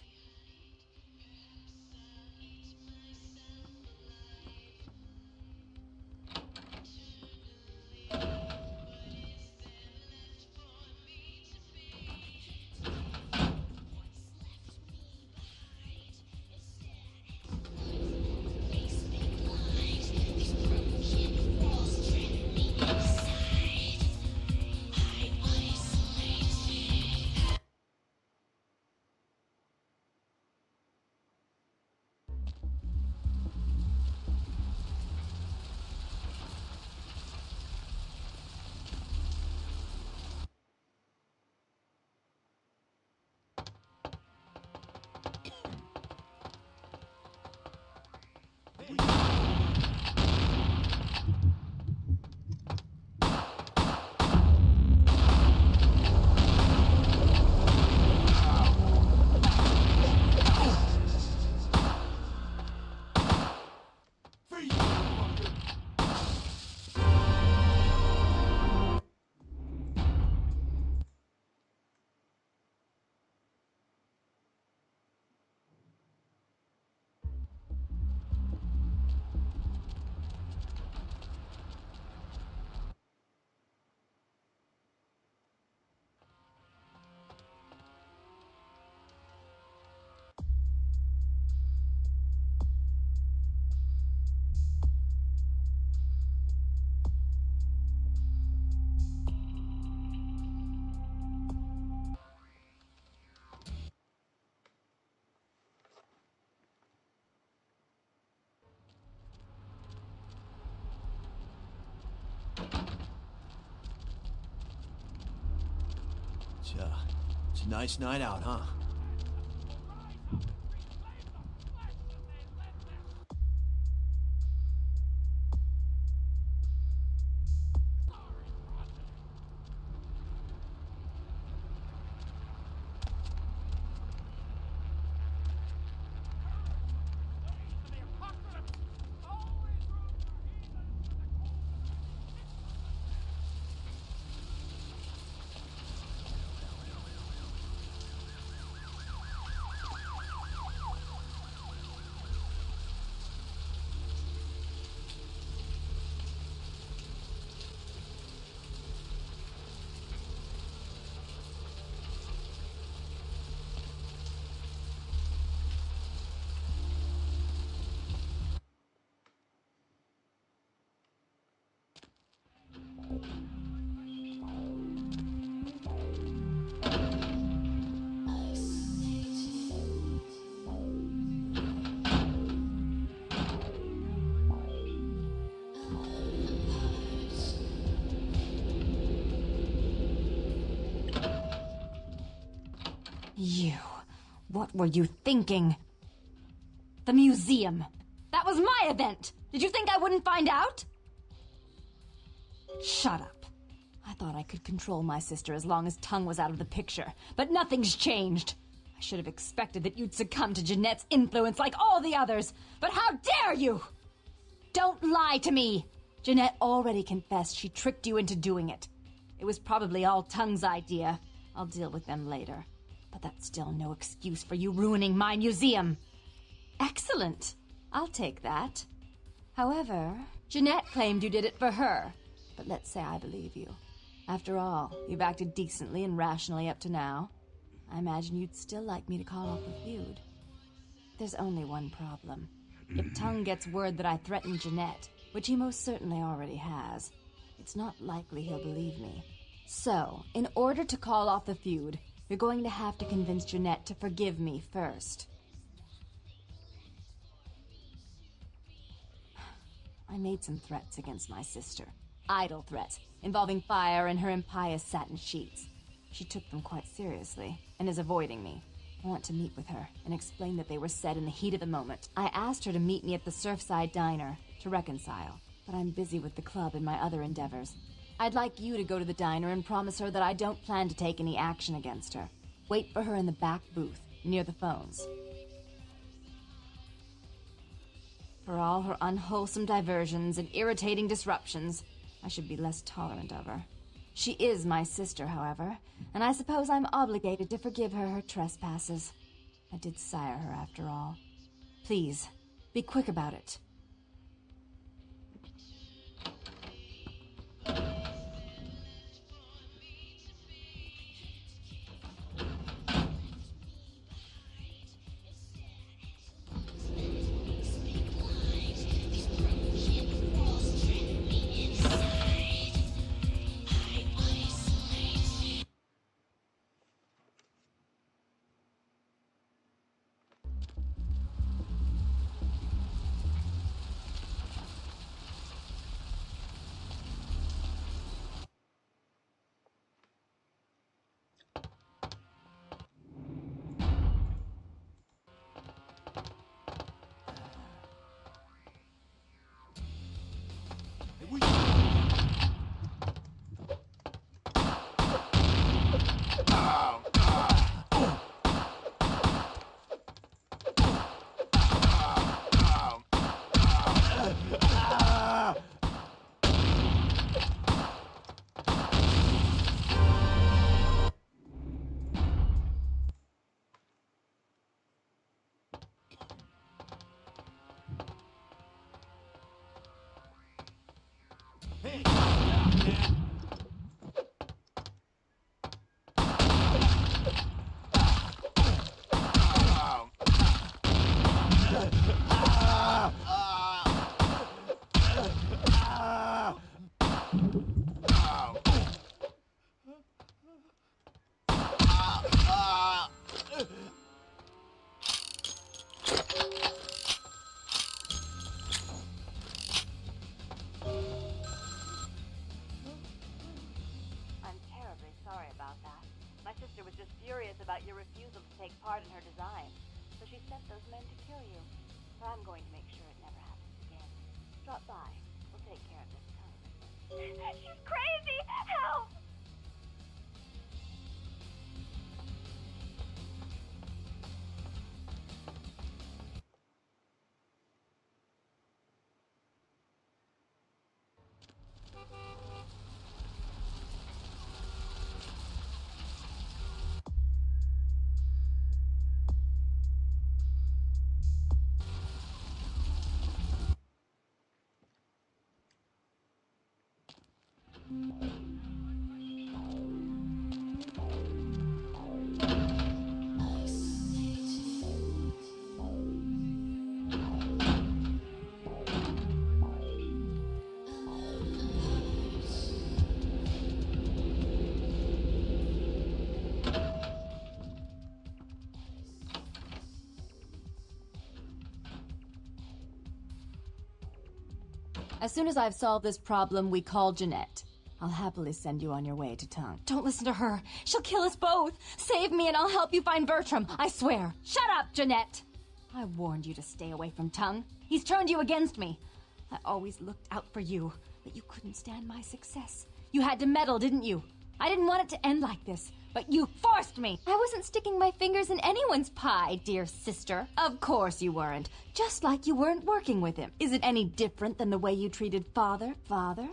It's a nice night out, huh? You. What were you thinking? The museum. That was my event. Did you think I wouldn't find out? Shut up. I thought I could control my sister as long as Tongue was out of the picture, but nothing's changed. I should have expected that you'd succumb to Jeanette's influence like all the others, but how dare you! Don't lie to me! Jeanette already confessed she tricked you into doing it. It was probably all Tongue's idea. I'll deal with them later. But that's still no excuse for you ruining my museum. Excellent. I'll take that. However, Jeanette claimed you did it for her. But let's say I believe you. After all, you've acted decently and rationally up to now. I imagine you'd still like me to call off the feud. There's only one problem. If Tongue gets word that I threatened Jeanette, which he most certainly already has, it's not likely he'll believe me. So, in order to call off the feud, you're going to have to convince Jeanette to forgive me first. I made some threats against my sister. Idle threats, involving fire and her impious satin sheets. She took them quite seriously, and is avoiding me. I want to meet with her, and explain that they were said in the heat of the moment. I asked her to meet me at the Surfside Diner, to reconcile, but I'm busy with the club and my other endeavors. I'd like you to go to the diner and promise her that I don't plan to take any action against her. Wait for her in the back booth, near the phones. For all her unwholesome diversions and irritating disruptions, I should be less tolerant of her. She is my sister, however, and I suppose I'm obligated to forgive her her trespasses. I did sire her, after all. Please, be quick about it. About your refusal to take part in her design, so she sent those men to kill you. But I'm going to make sure it never happens again. Drop by. We'll take care of this time. She's crazy! Help! As soon as I've solved this problem, we call Jeanette. I'll happily send you on your way to Tongue. Don't listen to her. She'll kill us both. Save me and I'll help you find Bertram. I swear. Shut up, Jeanette! I warned you to stay away from Tongue. He's turned you against me. I always looked out for you, but you couldn't stand my success. You had to meddle, didn't you? I didn't want it to end like this, but you forced me. I wasn't sticking my fingers in anyone's pie, dear sister. Of course you weren't. Just like you weren't working with him. Is it any different than the way you treated Father? Father?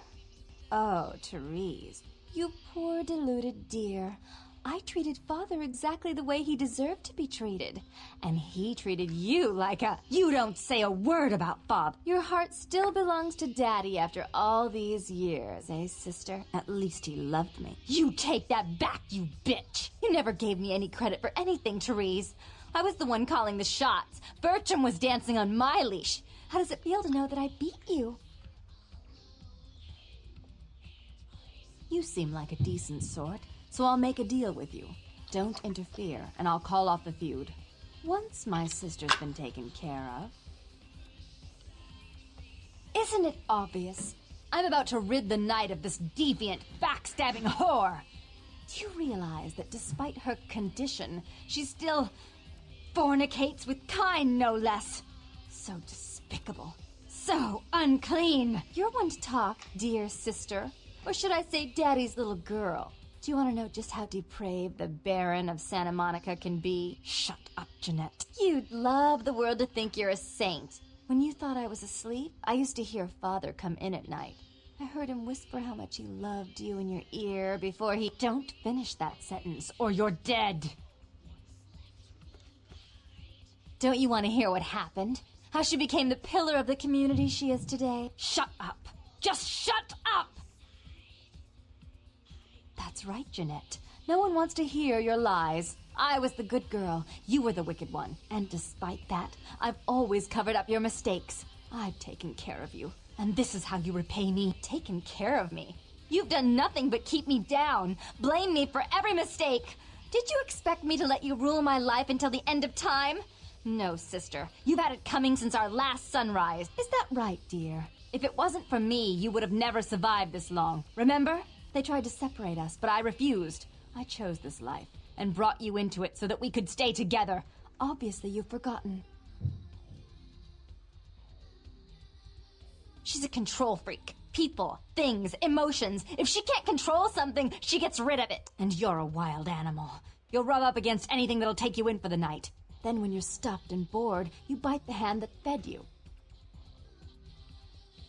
Oh, Therese, you poor deluded dear. I treated Father exactly the way he deserved to be treated. And he treated you like a... You don't say a word about Father. Your heart still belongs to Daddy after all these years, eh, sister? At least he loved me. You take that back, you bitch! You never gave me any credit for anything, Therese. I was the one calling the shots. Bertram was dancing on my leash. How does it feel to know that I beat you? You seem like a decent sort. So I'll make a deal with you. Don't interfere, and I'll call off the feud. Once my sister's been taken care of. Isn't it obvious? I'm about to rid the night of this deviant, backstabbing whore. Do you realize that despite her condition, she still fornicates with Kyne, no less? So despicable. So unclean. You're one to talk, dear sister. Or should I say daddy's little girl? Do you want to know just how depraved the Baron of Santa Monica can be? Shut up, Jeanette. You'd love the world to think you're a saint. When you thought I was asleep, I used to hear Father come in at night. I heard him whisper how much he loved you in your ear before he... Don't finish that sentence, or you're dead. Don't you want to hear what happened? How she became the pillar of the community she is today? Shut up. Just shut up! That's right, Jeanette. No one wants to hear your lies. I was the good girl. You were the wicked one. And despite that, I've always covered up your mistakes. I've taken care of you. And this is how you repay me. Taken care of me. You've done nothing but keep me down. Blame me for every mistake. Did you expect me to let you rule my life until the end of time? No, sister. You've had it coming since our last sunrise. Is that right, dear? If it wasn't for me, you would have never survived this long. Remember? They tried to separate us, but I refused. I chose this life and brought you into it so that we could stay together. Obviously, you've forgotten. She's a control freak. People, things, emotions. If she can't control something, she gets rid of it. And you're a wild animal. You'll rub up against anything that'll take you in for the night. Then when you're stuffed and bored, you bite the hand that fed you.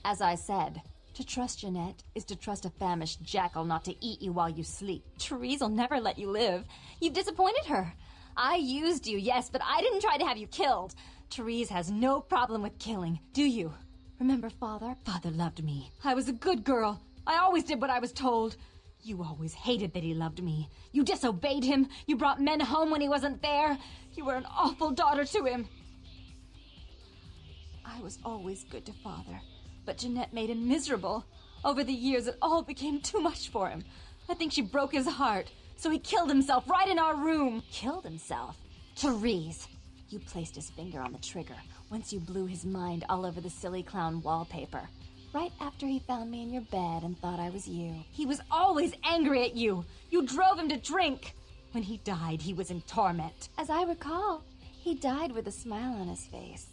As I said, to trust Jeanette is to trust a famished jackal not to eat you while you sleep. Therese'll never let you live. You've disappointed her. I used you, yes, but I didn't try to have you killed. Therese has no problem with killing, do you? Remember Father? Father loved me. I was a good girl. I always did what I was told. You always hated that he loved me. You disobeyed him. You brought men home when he wasn't there. You were an awful daughter to him. I was always good to Father, but Jeanette made him miserable. Over the years, it all became too much for him. I think she broke his heart, so he killed himself right in our room. Killed himself? Therese, you placed his finger on the trigger once you blew his mind all over the silly clown wallpaper. Right after he found me in your bed and thought I was you. He was always angry at you. You drove him to drink. When he died, he was in torment. As I recall, he died with a smile on his face.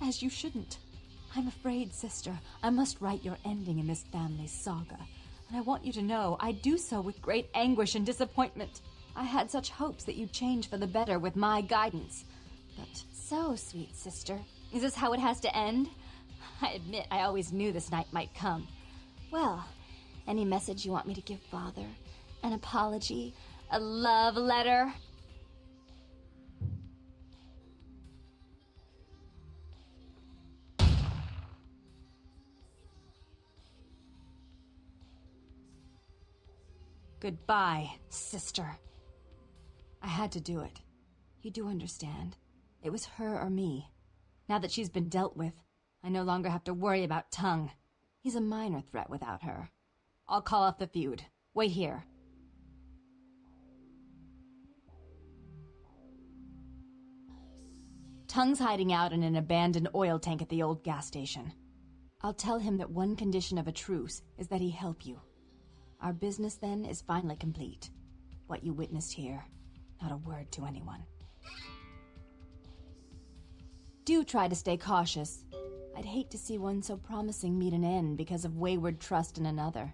As you shouldn't. I'm afraid, sister, I must write your ending in this family's saga. And I want you to know I do so with great anguish and disappointment. I had such hopes that you'd change for the better with my guidance. But so, sweet sister, is this how it has to end? I admit I always knew this night might come. Well, any message you want me to give Father? An apology? A love letter? Goodbye, sister. I had to do it. You do understand. It was her or me. Now that she's been dealt with, I no longer have to worry about Tongue. He's a minor threat without her. I'll call off the feud. Wait here. Tongue's hiding out in an abandoned oil tank at the old gas station. I'll tell him that one condition of a truce is that he help you. Our business, then, is finally complete. What you witnessed here, not a word to anyone. Do try to stay cautious. I'd hate to see one so promising meet an end because of wayward trust in another.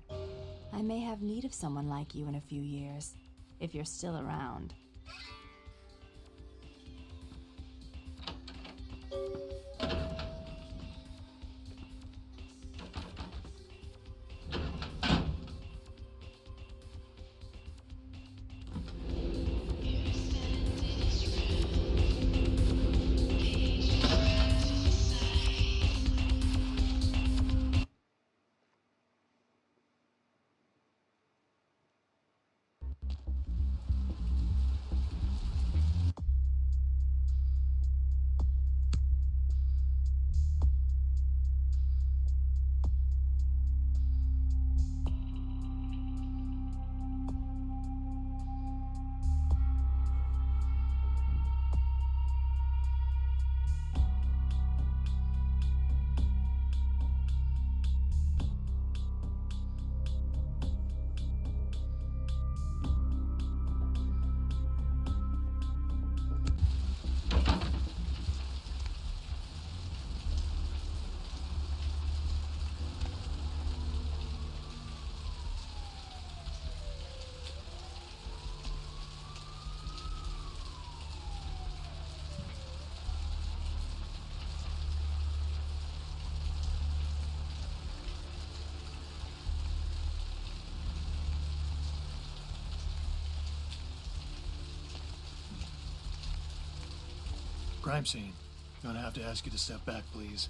I may have need of someone like you in a few years, if you're still around. Crime scene. Gonna have to ask you to step back, please.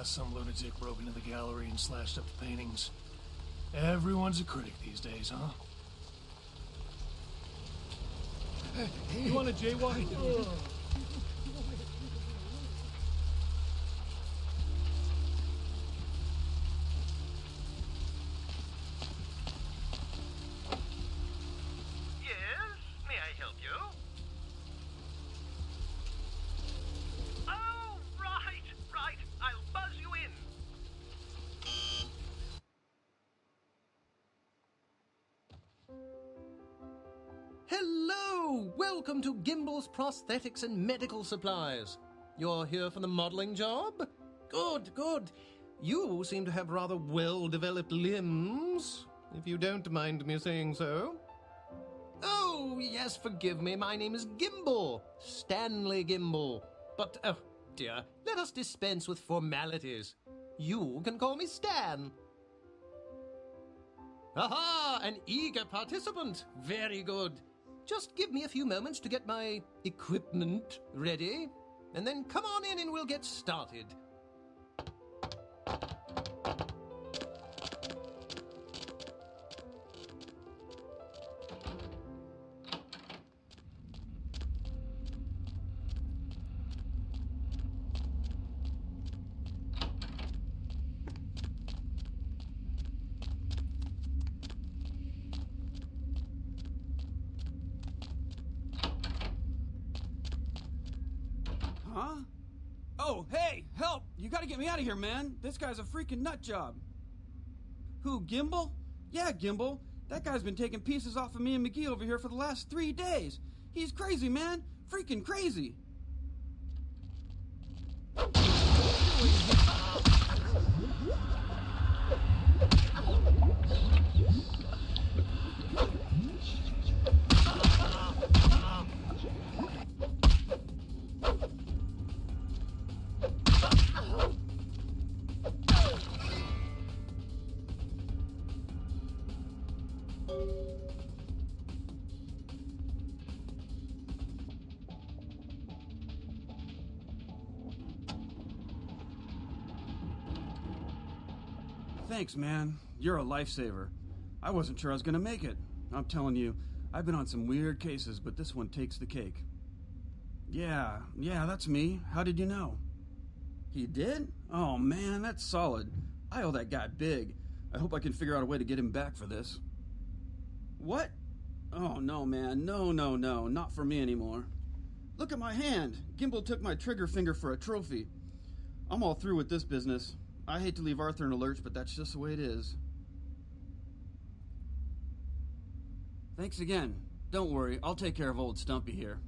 Some lunatic broke into the gallery and slashed up the paintings. Everyone's a critic these days, huh? You want a jaywalk? Yes? May I help you? Oh, right. I'll buzz you in. Hello! Welcome to Gimbel's Prosthetics and Medical Supplies. You're here for the modeling job? Good. You seem to have rather well-developed limbs, if you don't mind me saying so. Oh, yes, forgive me. My name is Gimbel. Stanley Gimbel. But, oh, dear, let us dispense with formalities. You can call me Stan. Aha! An eager participant. Very good. Just give me a few moments to get my equipment ready, and then come on in and we'll get started. Huh? Oh, hey, help! You gotta get me out of here, man. This guy's a freaking nut job. Who, Gimbel? Yeah, Gimbel. That guy's been taking pieces off of me and McGee over here for the last 3 days. He's crazy, man. Freaking crazy. Thanks, man. You're a lifesaver. I wasn't sure I was gonna make it. I'm telling you, I've been on some weird cases, but this one takes the cake. Yeah, that's me. How did you know? He did? Oh, man, that's solid. I owe that guy big. I hope I can figure out a way to get him back for this. What? Oh, no, man. No, not for me anymore. Look at my hand. Gimbel took my trigger finger for a trophy. I'm all through with this business. I hate to leave Arthur in a lurch, but that's just the way it is. Thanks again. Don't worry, I'll take care of old Stumpy here.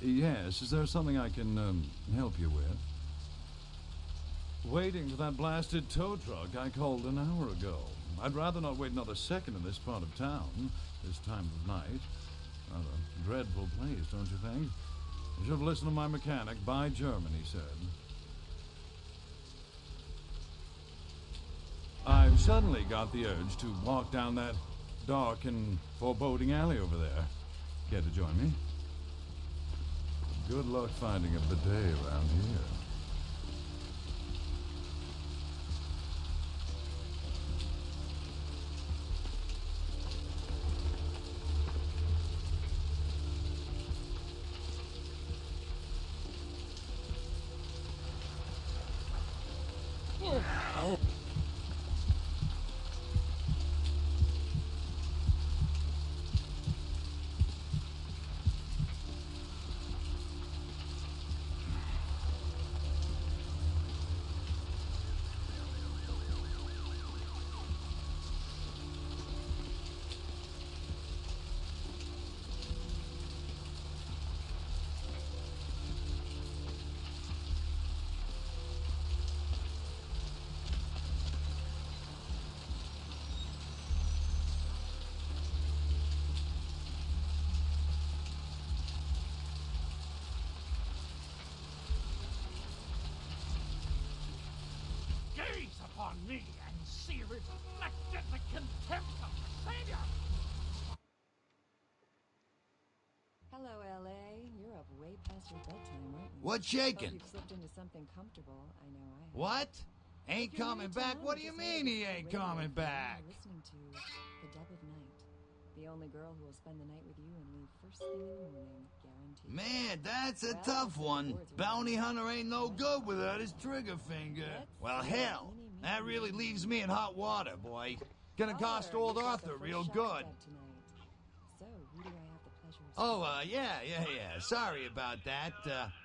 Yes, is there something I can, help you with? Waiting for that blasted tow truck I called an hour ago. I'd rather not wait another second in this part of town, this time of night. Rather dreadful place, don't you think? You should have listened to my mechanic. By German, he said. I've suddenly got the urge to walk down that dark and foreboding alley over there. Care to join me? Good luck finding a bidet around here. way past your bedtime, weren't you? What's shaking? Hope you've slipped into something comfortable. I know I have. What? Ain't If you're coming new to back? town, What do you just mean know he this is a ain't radio coming thing back? you're listening to the Dove of Night. The only girl who will spend the night with you and leave first thing in the morning, guaranteed. Man, that's a Well, tough one. words were Bounty hunter ain't no good without his trigger finger. Well, hell, that really leaves me in hot water, boy. Gonna cost old Arthur real good. So, who do I have the pleasure of Oh, yeah. Sorry about that.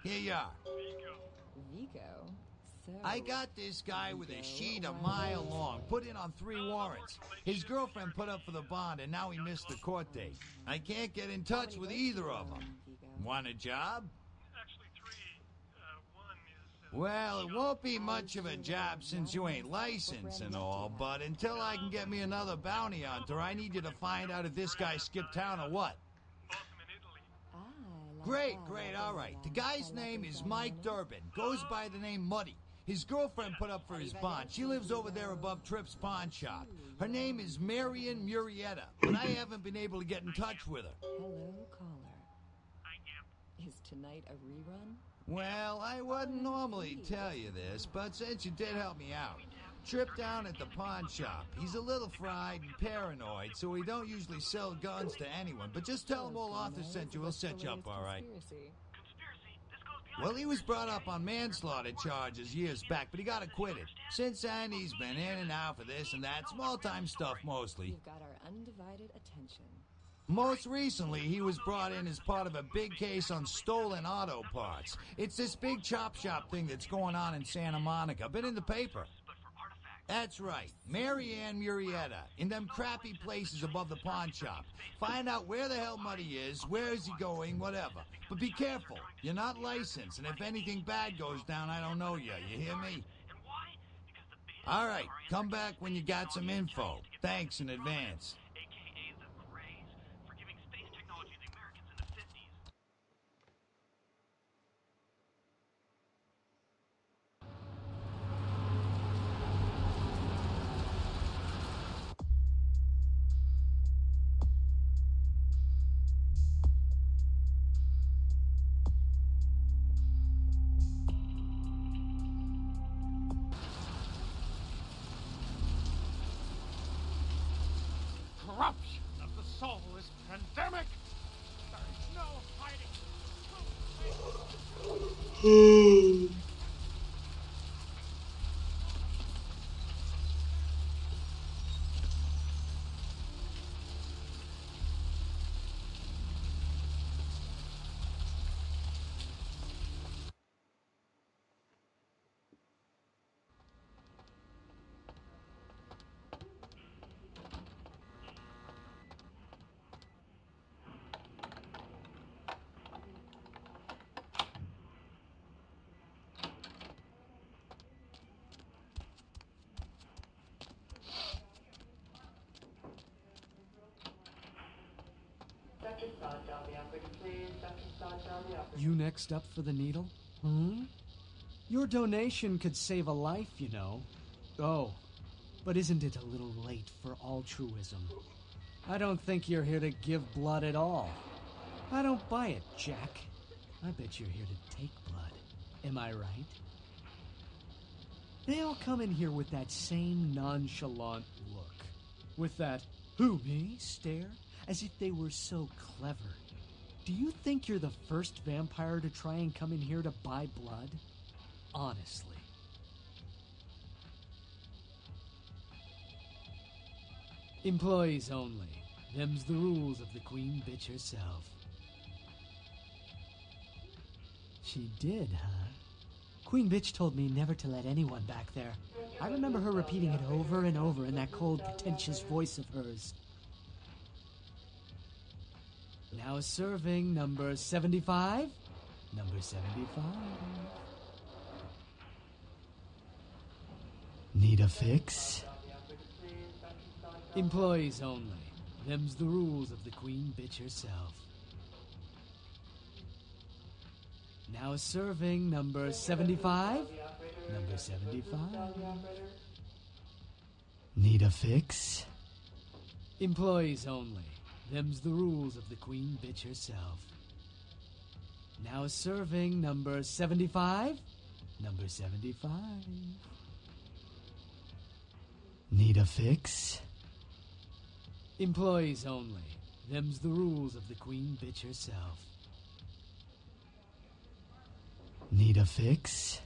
Here you are. Vico? So, I got this guy with a sheet a mile long, put in on 3 warrants. His girlfriend put up for the bond, and now he missed the court date. I can't get in touch with either of them. Want a job? Actually, 3. One is... Well, it won't be much of a job since you ain't licensed and all, but until I can get me another bounty hunter, I need you to find out if this guy skipped town or what. Great, all right. The guy's name is Mike Durbin. Goes by the name Muddy. His girlfriend put up for his bond. She lives over there above Tripp's pawn shop. Her name is Marion Murrieta, but I haven't been able to get in touch with her. hello, caller. Is tonight a rerun? Well, I wouldn't normally tell you this, but since you did help me out, Tripp down at the pawn shop. He's a little fried and paranoid, so he don't usually sell guns to anyone. But just tell him old Arthur sent you. He'll set you up all right. Well, he was brought up on manslaughter charges years back, but he got acquitted. Since then, he's been in and out for this and that, small-time stuff mostly. You've got our undivided attention. Most recently, he was brought in as part of a big case on stolen auto parts. It's this big chop shop thing that's going on in Santa Monica. Been in the paper. That's right, Marianne Murrieta, in them crappy places above the pawn shop. Find out where the hell Muddy is, where is he going, whatever. But be careful, you're not licensed, and if anything bad goes down, I don't know you hear me? All right, come back when you got some info. Thanks in advance. Corruption of the soul is pandemic. There is no hiding. Dr. Sod, down the operator, please. Dr. Sod, down the operator. You next up for the needle? Your donation could save a life, you know. Oh, but isn't it a little late for altruism? I don't think you're here to give blood at all. I don't buy it, Jack. I bet you're here to take blood. Am I right? They all come in here with that same nonchalant look. With that, who, me, stare, as if they were so clever. Do you think you're the first vampire to try and come in here to buy blood? Honestly. Employees only. Them's the rules of the Queen Bitch herself. She did, huh? Queen Bitch told me never to let anyone back there. I remember her repeating it over and over in that cold, pretentious voice of hers. Now serving number 75. Number 75. Need a fix? Employees only. Them's the rules of the Queen Bitch herself. Now serving number 75. Number 75. Need a fix? Employees only. Them's the rules of the Queen Bitch herself. Now serving number 75. Number 75. Need a fix? Employees only. Them's the rules of the queen bitch herself. Need a fix?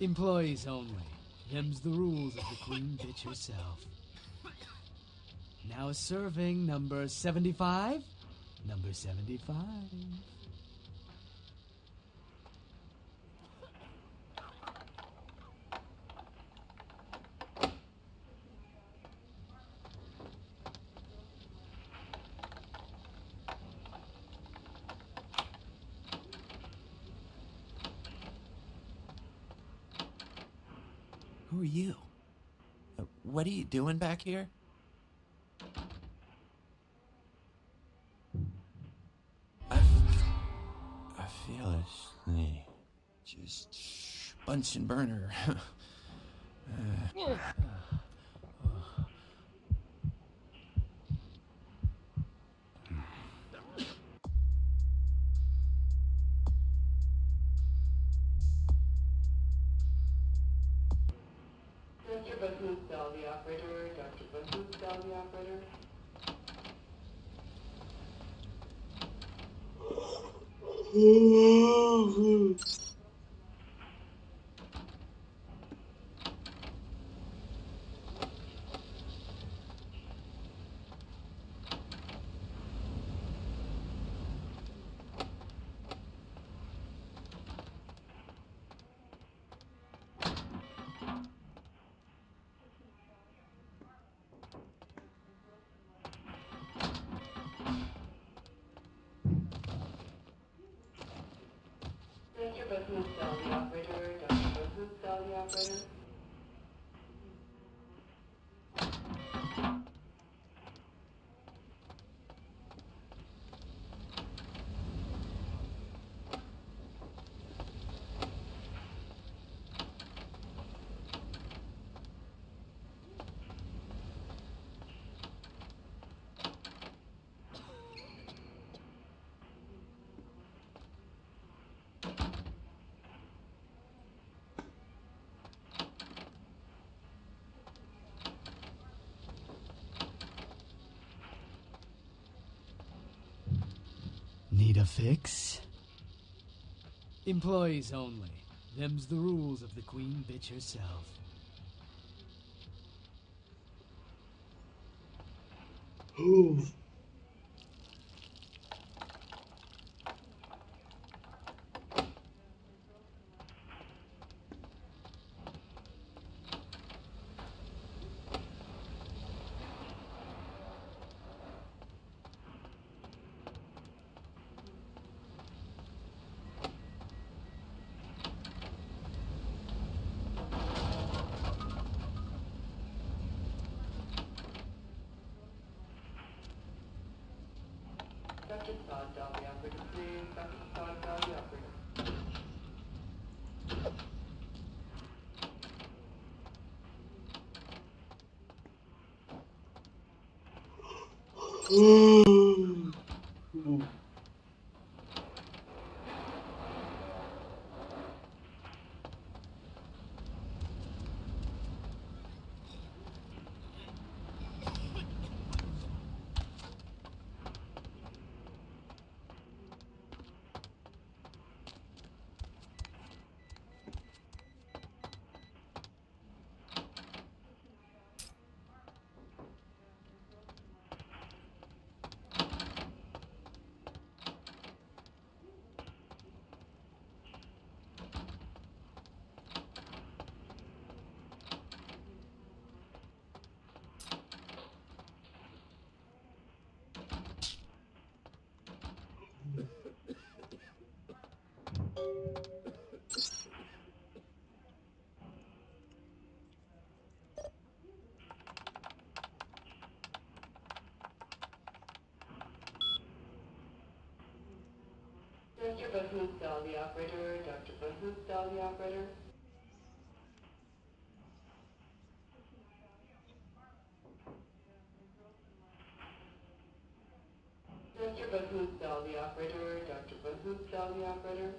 Employees only. Them's the rules of the queen bitch herself. Now serving number 75. Number 75. Who are you? What are you doing back here? I feel asleep. Just Bunsen burner. Dr. Business, dial the operator. Dr. Business, dial the operator. Dr. Business, dial the operator. Dr. Business, dial the operator. Need a fix? Employees only. Them's the rules of the queen bitch herself. Dr. Todd, dial the operator, please. Dr. Todd, dial the operator. Dr. Business, dial the operator. Dr. Business, dial the operator. Dr. Van Hoopdal, the operator. Dr. Van Hoopdal, the operator.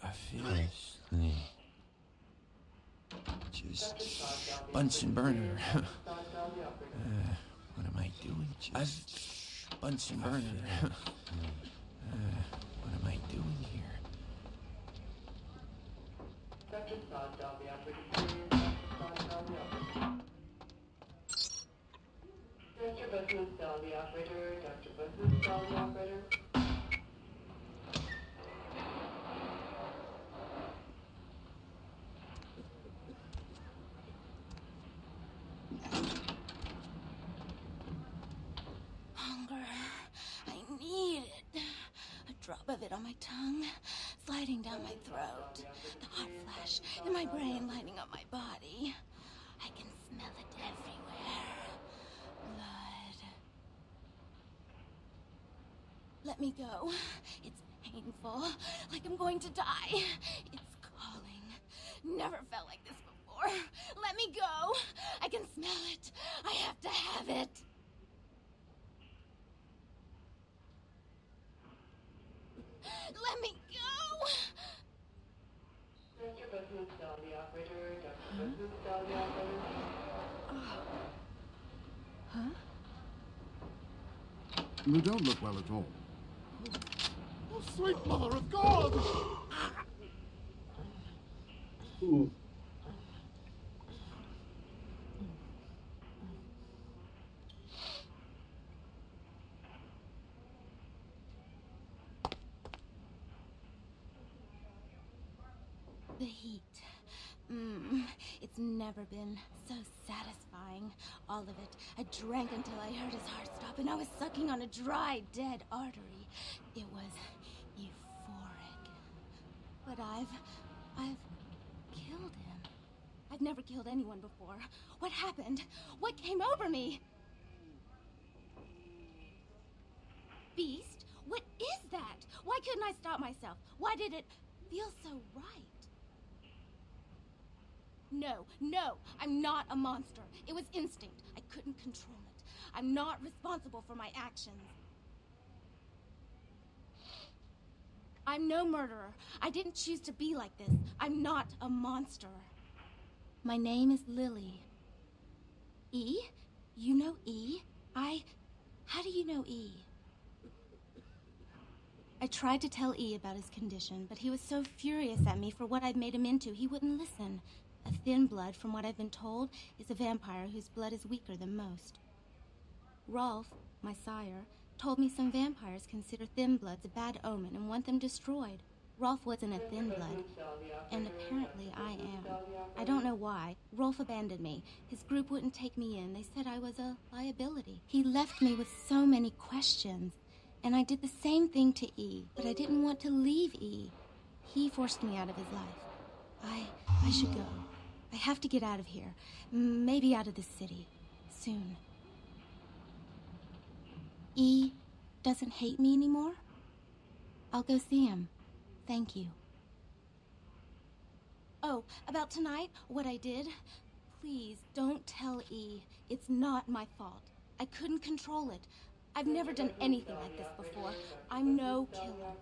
I feel like just Bunsen burner. What am I doing? Bunsen burner. What am I doing here? Dr. Sawdell, the operator. Dr. Van Hoopdal, the operator. Dr. Van Hoopdal, the operator. Hunger. I need it. A drop of it on my tongue, sliding down my throat. The hot flash in my brain lighting up my body. I can smell it everywhere. Blood. Let me go. It's painful, like I'm going to die. It's calling. Never felt like this before. Let me go. I can smell it. I have to have it. Let me go! Dr. Van Hoopdal, the operator. Dr. Van Hoopdal, the operator. Huh? You don't look well at all. Oh, sweet mother of God! The heat. It's never been so satisfying. All of it. I drank until I heard his heart stop, and I was sucking on a dry, dead artery. It was euphoric. But I've killed him. I've never killed anyone before. What happened? What came over me? Beast? What is that? Why couldn't I stop myself? Why did it feel so right? No, I'm not a monster. It was instinct. I couldn't control it. I'm not responsible for my actions. I'm no murderer. I didn't choose to be like this. I'm not a monster. My name is Lily. E? You know E? How do you know E? I tried to tell E about his condition, but he was so furious at me for what I'd made him into, he wouldn't listen. A thin blood, from what I've been told, is a vampire whose blood is weaker than most. Rolf, my sire, told me some vampires consider thin bloods a bad omen and want them destroyed. Rolf wasn't a thin blood, and apparently I am. I don't know why. Rolf abandoned me. His group wouldn't take me in. They said I was a liability. He left me with so many questions, and I did the same thing to E, but I didn't want to leave E. He forced me out of his life. I should go. I have to get out of here. Maybe out of the city. Soon. E doesn't hate me anymore? I'll go see him. Thank you. Oh, about tonight, what I did? Please, don't tell E. It's not my fault. I couldn't control it. I've never done anything like this before. I'm no killer.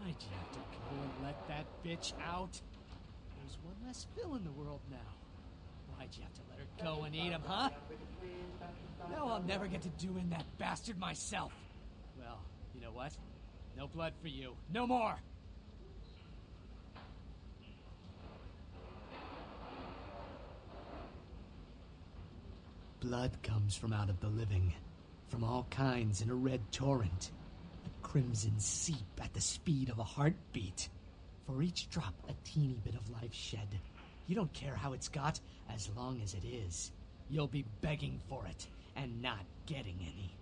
Why'd you have to go and let that bitch out? There's one less Phil in the world now. Why'd you have to let her go and eat him, huh? Now I'll never get to doing that bastard myself. Well, you know what? No blood for you. No more! Blood comes from out of the living, from all kinds in a red torrent. A crimson seep at the speed of a heartbeat. For each drop, a teeny bit of life shed. You don't care how it's got, as long as it is. You'll be begging for it, and not getting any.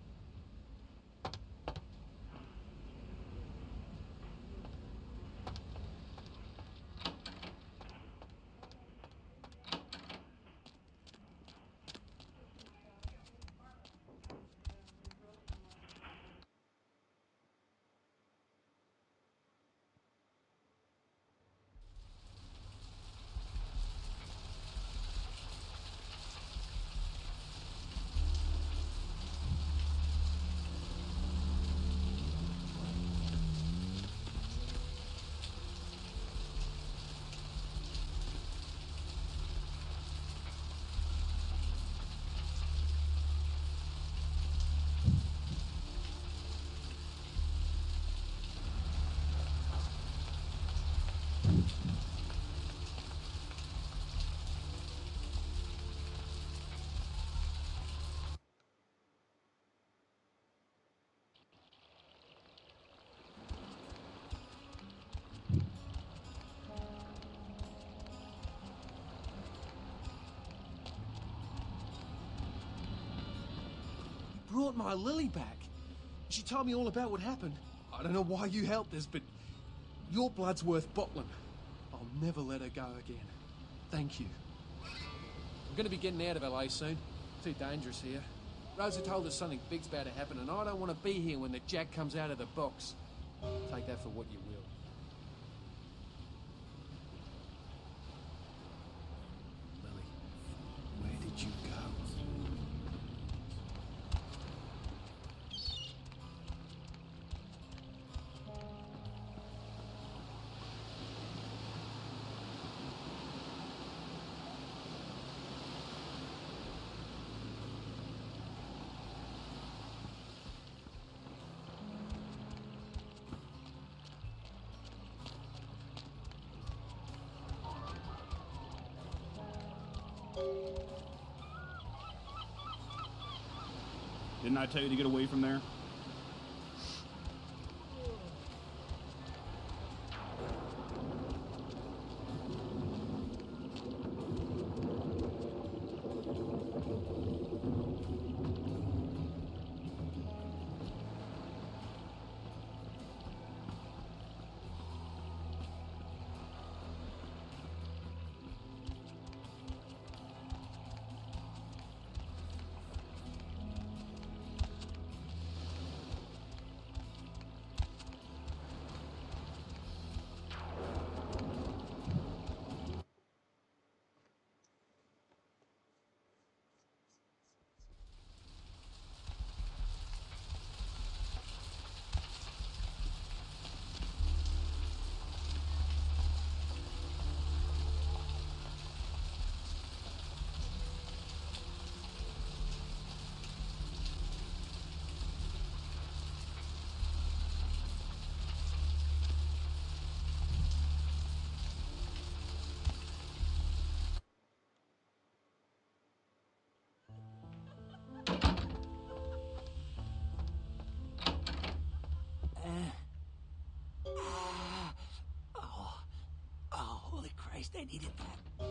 Brought my Lily back. She told me all about what happened. I don't know why you helped us, but your blood's worth bottling. I'll never let her go again. Thank you. I'm gonna be getting out of LA soon. Too dangerous here. Rosa told us something big's about to happen, and I don't want to be here when the jack comes out of the box. Take that for what you will. Lily, where did you go? Didn't I tell you to get away from there? Holy Christ, I needed that.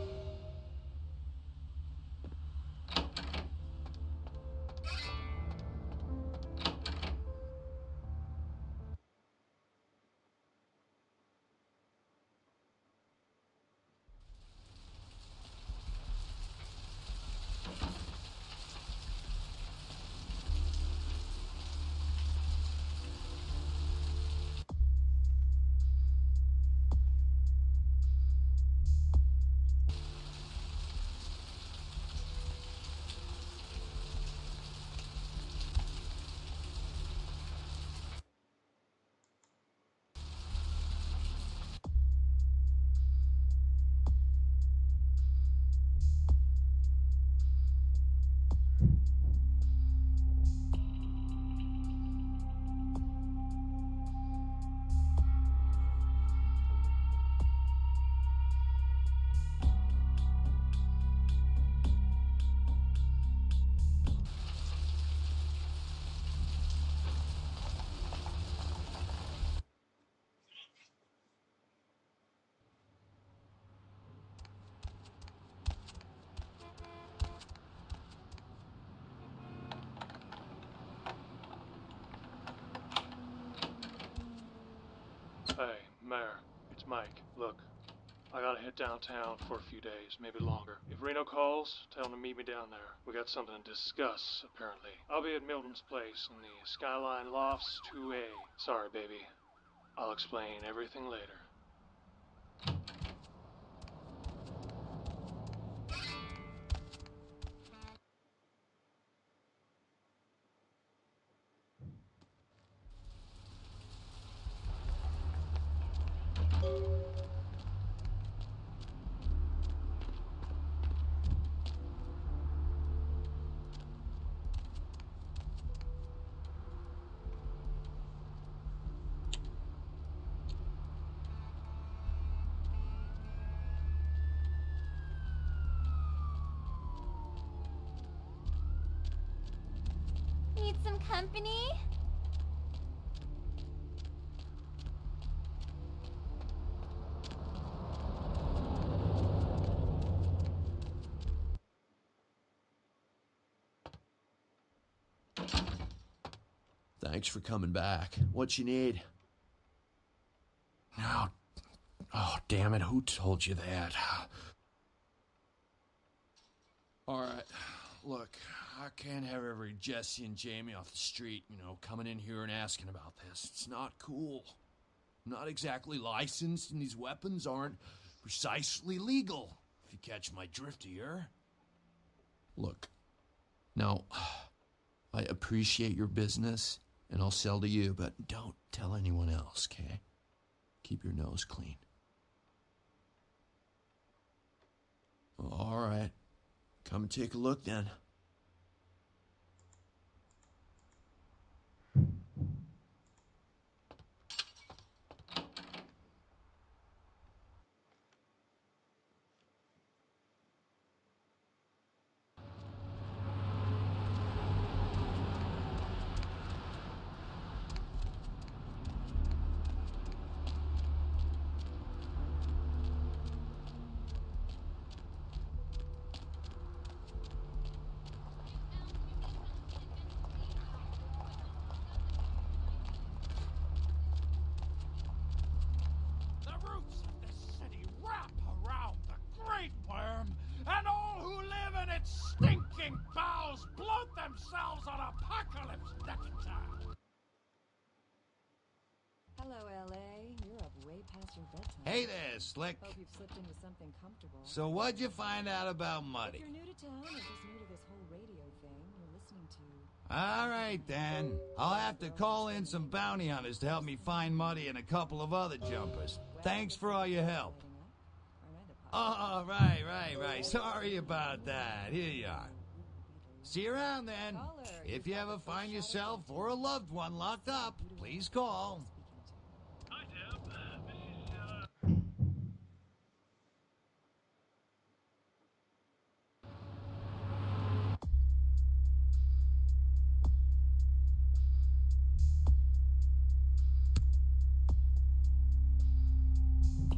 Mayor, it's Mike. Look, I gotta hit downtown for a few days, maybe longer. If Reno calls, tell him to meet me down there. We got something to discuss, apparently. I'll be at Milton's place in the Skyline Lofts 2A. Sorry, baby. I'll explain everything later. Need some company? Thanks for coming back. What you need? Oh, damn it. Who told you that? All right. Look, I can't have every Jesse and Jamie off the street, coming in here and asking about this. It's not cool. I'm not exactly licensed, and these weapons aren't precisely legal, if you catch my drift here. Look, now, I appreciate your business, and I'll sell to you, but don't tell anyone else, okay? Keep your nose clean. All right. Come and take a look, then. The roots of this city wrap around the Great Worm, and all who live in its stinking bowels bloat themselves on apocalypse nectar. Hello, L.A. You're up way past your bedtime. Hey there, Slick. Hope you've slipped into something comfortable. So what'd you find out about If Muddy? you're new to town or just new to this whole radio thing, you're listening to... All right, then. I'll have to call in some bounty hunters to help me find Muddy and a couple of other jumpers. Thanks for all your help. Oh, right. Sorry about that. Here you are. See you around, then. If you ever find yourself or a loved one locked up, please call. Hi, Deb. This is,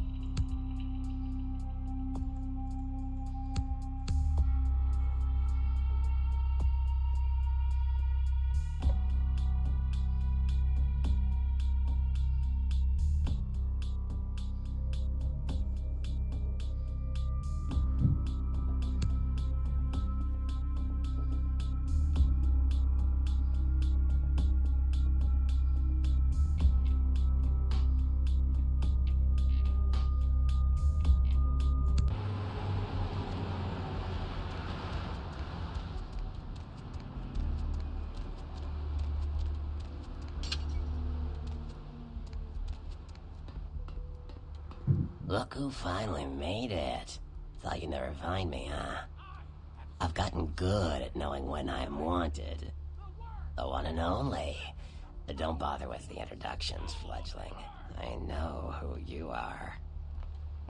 Look who finally made it. Thought you'd never find me, huh? I've gotten good at knowing when I'm wanted. The one and only. But don't bother with the introductions, fledgling. I know who you are.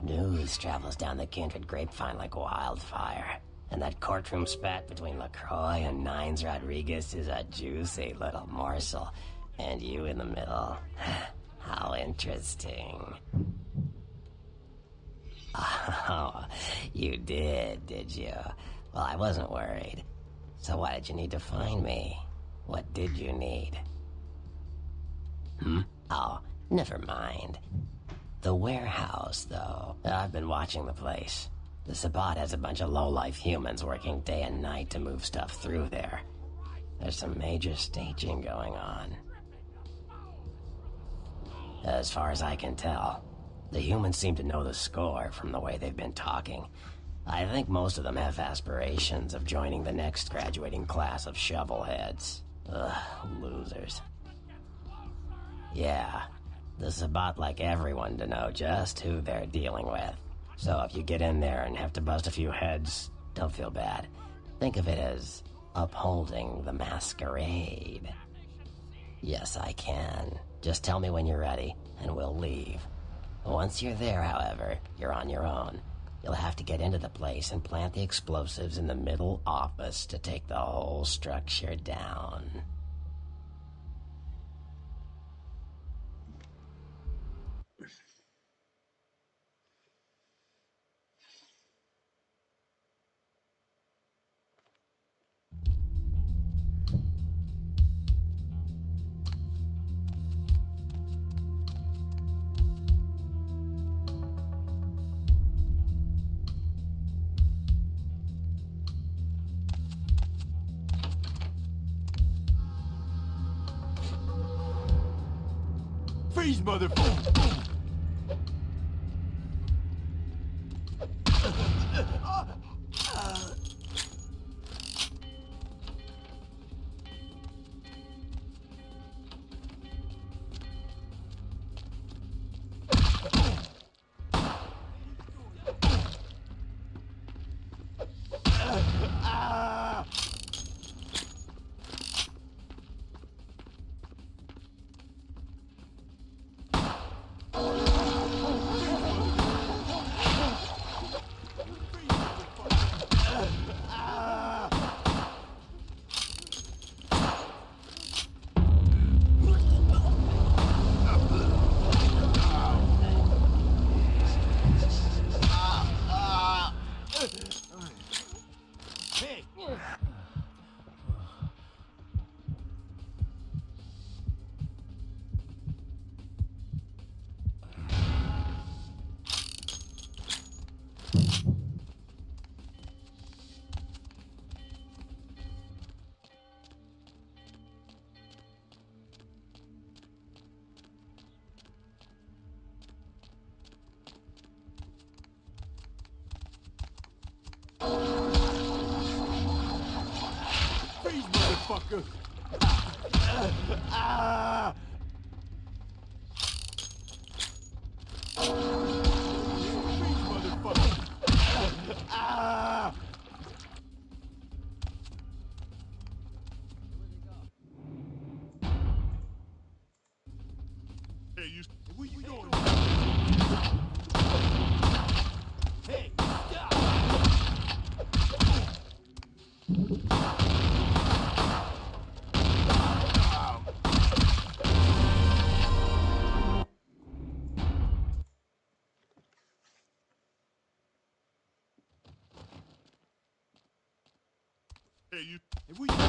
News travels down the Kindred grapevine like wildfire. And that courtroom spat between LaCroix and Nines Rodriguez is a juicy little morsel. And you in the middle. How interesting. Oh, you did you? Well, I wasn't worried. So why did you need to find me? What did you need? Oh, never mind. The warehouse, though. I've been watching the place. The Sabbat has a bunch of low-life humans working day and night to move stuff through there. There's some major staging going on. As far as I can tell, the humans seem to know the score from the way they've been talking. I think most of them have aspirations of joining the next graduating class of shovelheads. Ugh, losers. Yeah, the Sabbat like everyone to know just who they're dealing with. So if you get in there and have to bust a few heads, don't feel bad. Think of it as upholding the masquerade. Yes, I can. Just tell me when you're ready, and we'll leave. Once you're there, however, you're on your own. You'll have to get into the place and plant the explosives in the middle office to take the whole structure down. Freeze, motherfucker! Motherfucker! Hey, where you going? Hey, stop! Hey, where you going?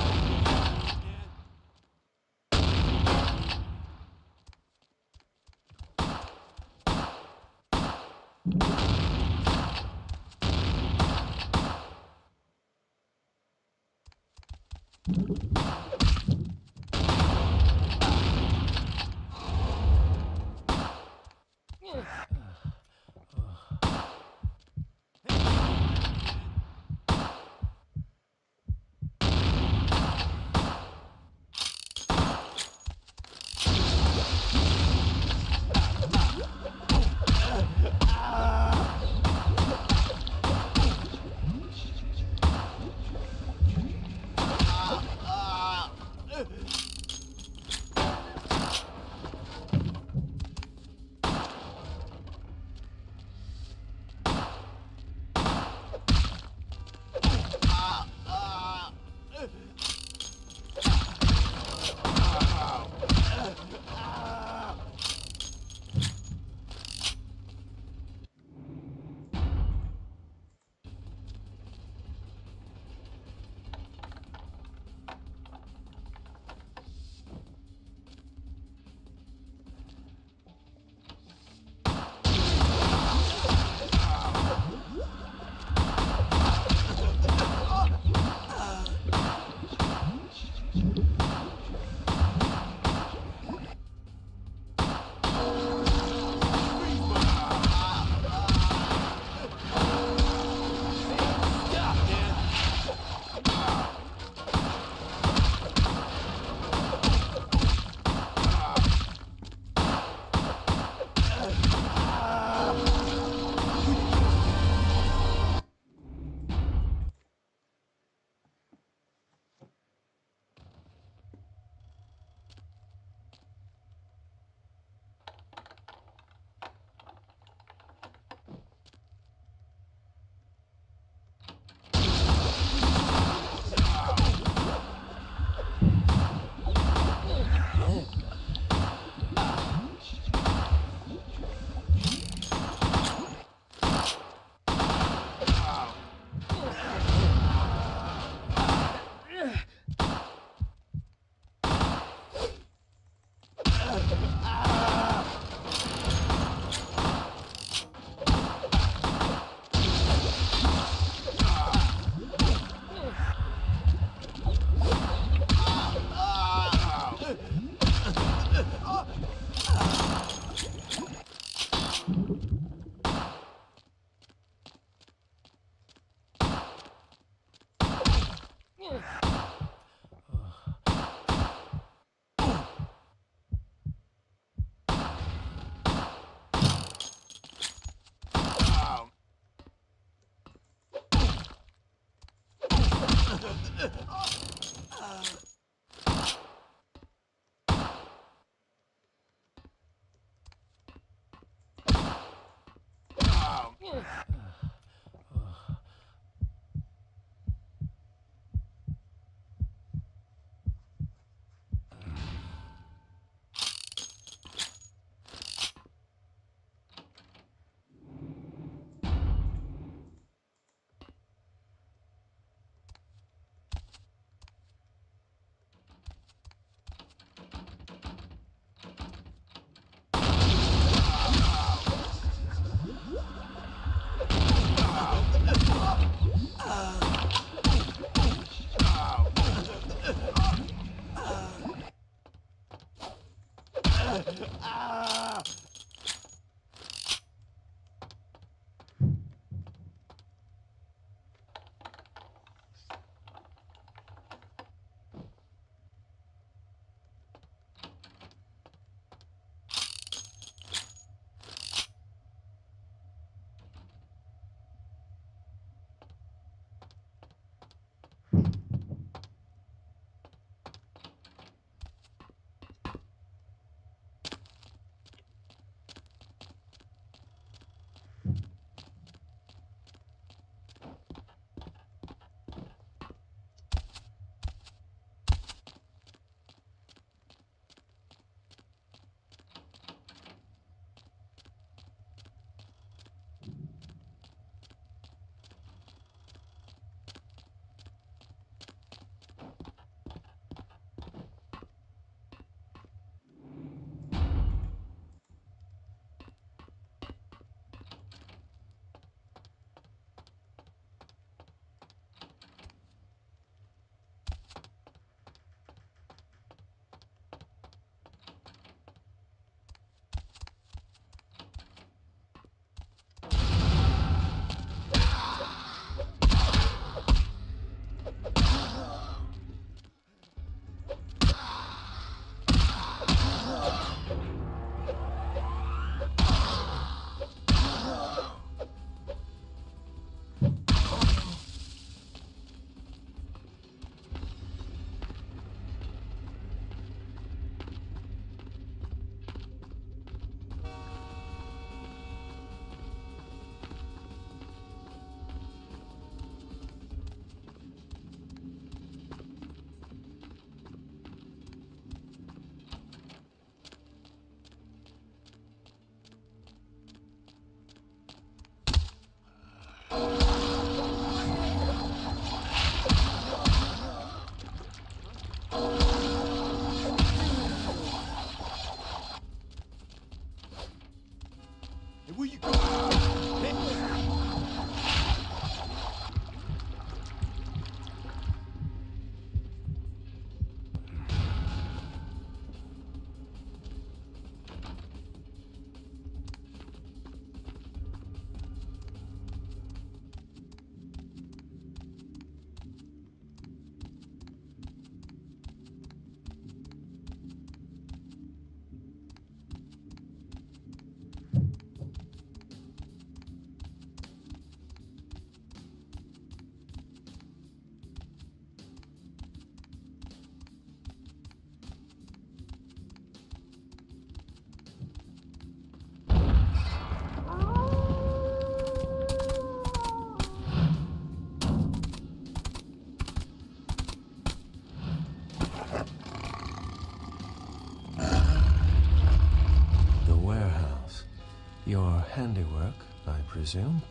presume?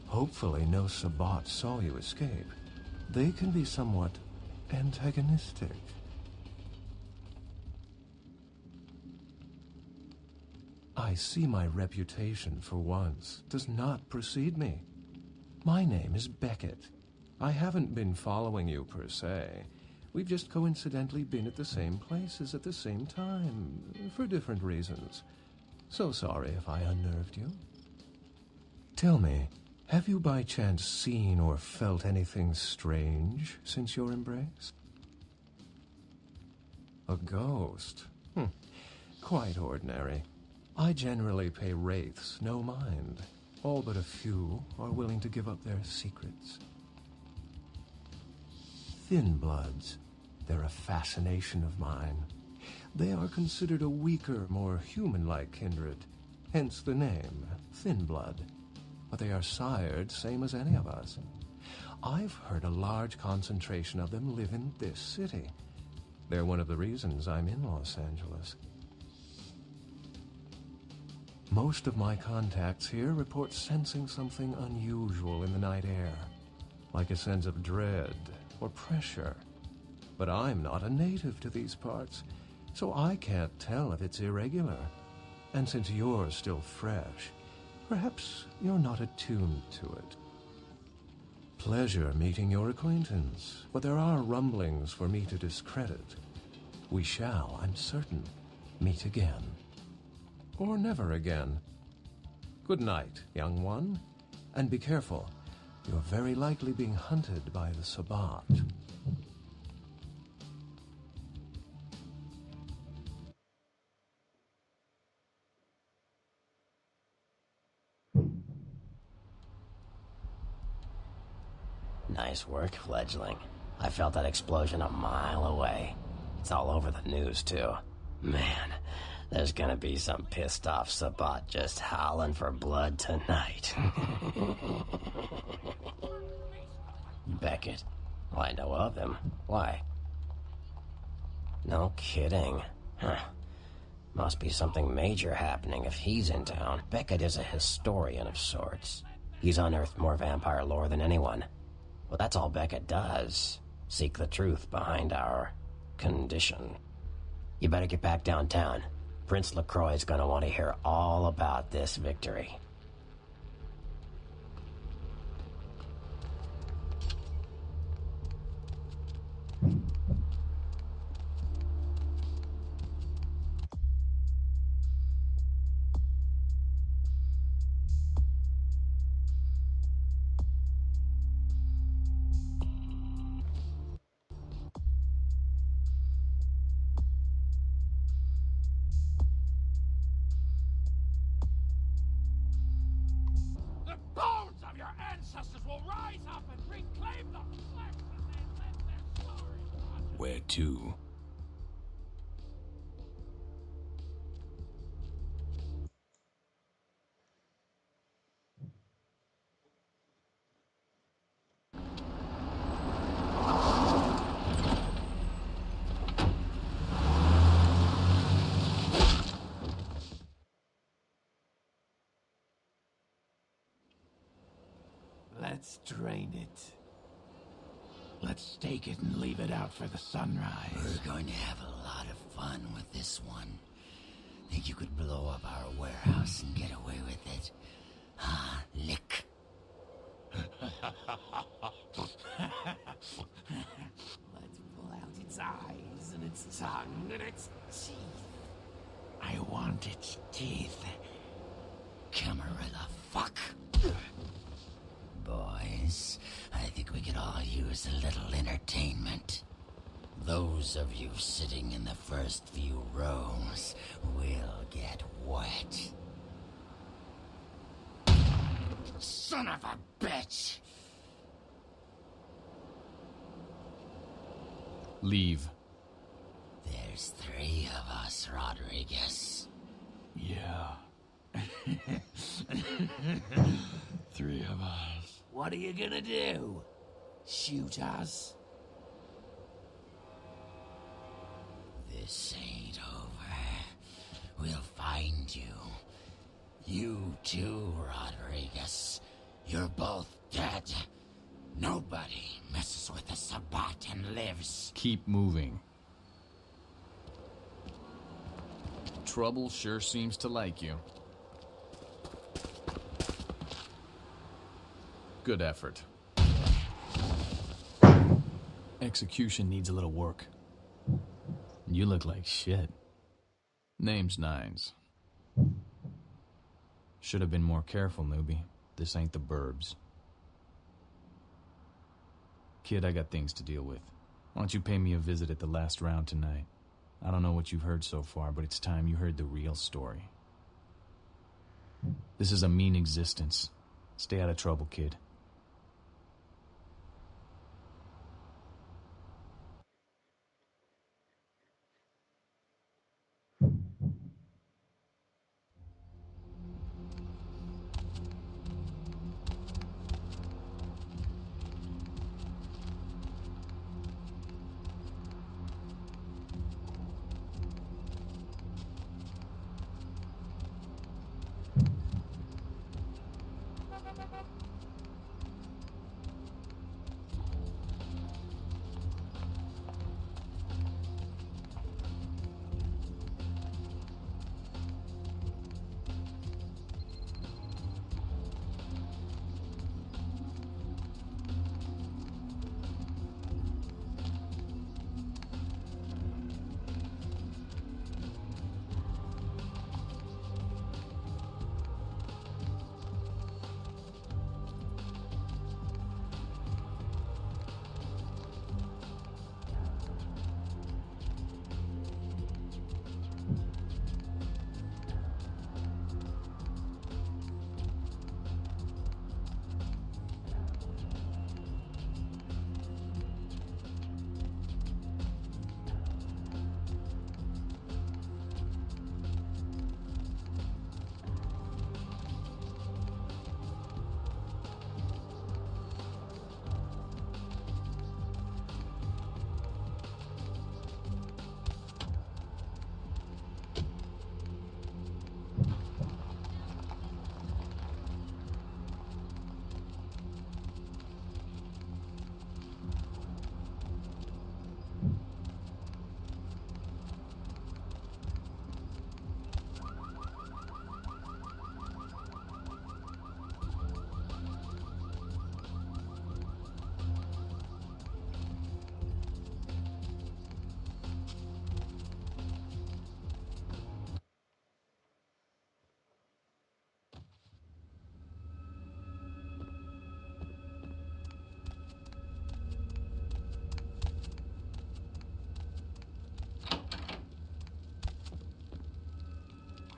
Hopefully no Sabbat saw you escape. They can be somewhat antagonistic. I see my reputation, for once, does not precede me. My name is Beckett. I haven't been following you, per se. We've just coincidentally been at the same places at the same time, for different reasons. So sorry if I unnerved you. Tell me, have you by chance seen or felt anything strange since your embrace? A ghost? Quite ordinary. I generally pay wraiths no mind. All but a few are willing to give up their secrets. Thin bloods. They're a fascination of mine. They are considered a weaker, more human-like kindred, hence the name, Thin Blood. But they are sired same as any of us. I've heard a large concentration of them live in this city. They're one of the reasons I'm in Los Angeles. Most of my contacts here report sensing something unusual in the night air, like a sense of dread or pressure. But I'm not a native to these parts, so I can't tell if it's irregular. And since you're still fresh, perhaps you're not attuned to it. Pleasure meeting your acquaintance, but there are rumblings for me to discredit. We shall, I'm certain, meet again. Or never again. Good night, young one, and be careful. You're very likely being hunted by the Sabbat. Nice work, fledgling. I felt that explosion a mile away. It's all over the news, too. Man, there's gonna be some pissed-off Sabbat just howling for blood tonight. Beckett. Well, I know of him. Why? No kidding. Huh. Must be something major happening if he's in town. Beckett is a historian of sorts. He's unearthed more vampire lore than anyone. Well, that's all Beckett does. Seek the truth behind our condition. You better get back downtown. Prince LaCroix's gonna want to hear all about this victory. Where to? Let's drain it. Let's stake it and leave it out for the sunrise. We're going to have a lot of fun with this one. Think you could blow up our warehouse and get away with it? Ah, lick. Let's pull out its eyes and its tongue and its teeth. I want its teeth. Camarilla, fuck. Boys, I think we could all use a little entertainment. Those of you sitting in the first few rows will get wet. Son of a bitch! Leave. There's 3 of us, Rodriguez. Yeah. 3 of us. What are you gonna do? Shoot us? This ain't over. We'll find you. You too, Rodriguez. You're both dead. Nobody messes with the Sabbat and lives. Keep moving. Trouble sure seems to like you. Good effort. Execution needs a little work. You look like shit. Name's Nines. Should have been more careful, newbie. This ain't the burbs. Kid, I got things to deal with. Why don't you pay me a visit at the last round tonight? I don't know what you've heard so far, but it's time you heard the real story. This is a mean existence. Stay out of trouble, kid.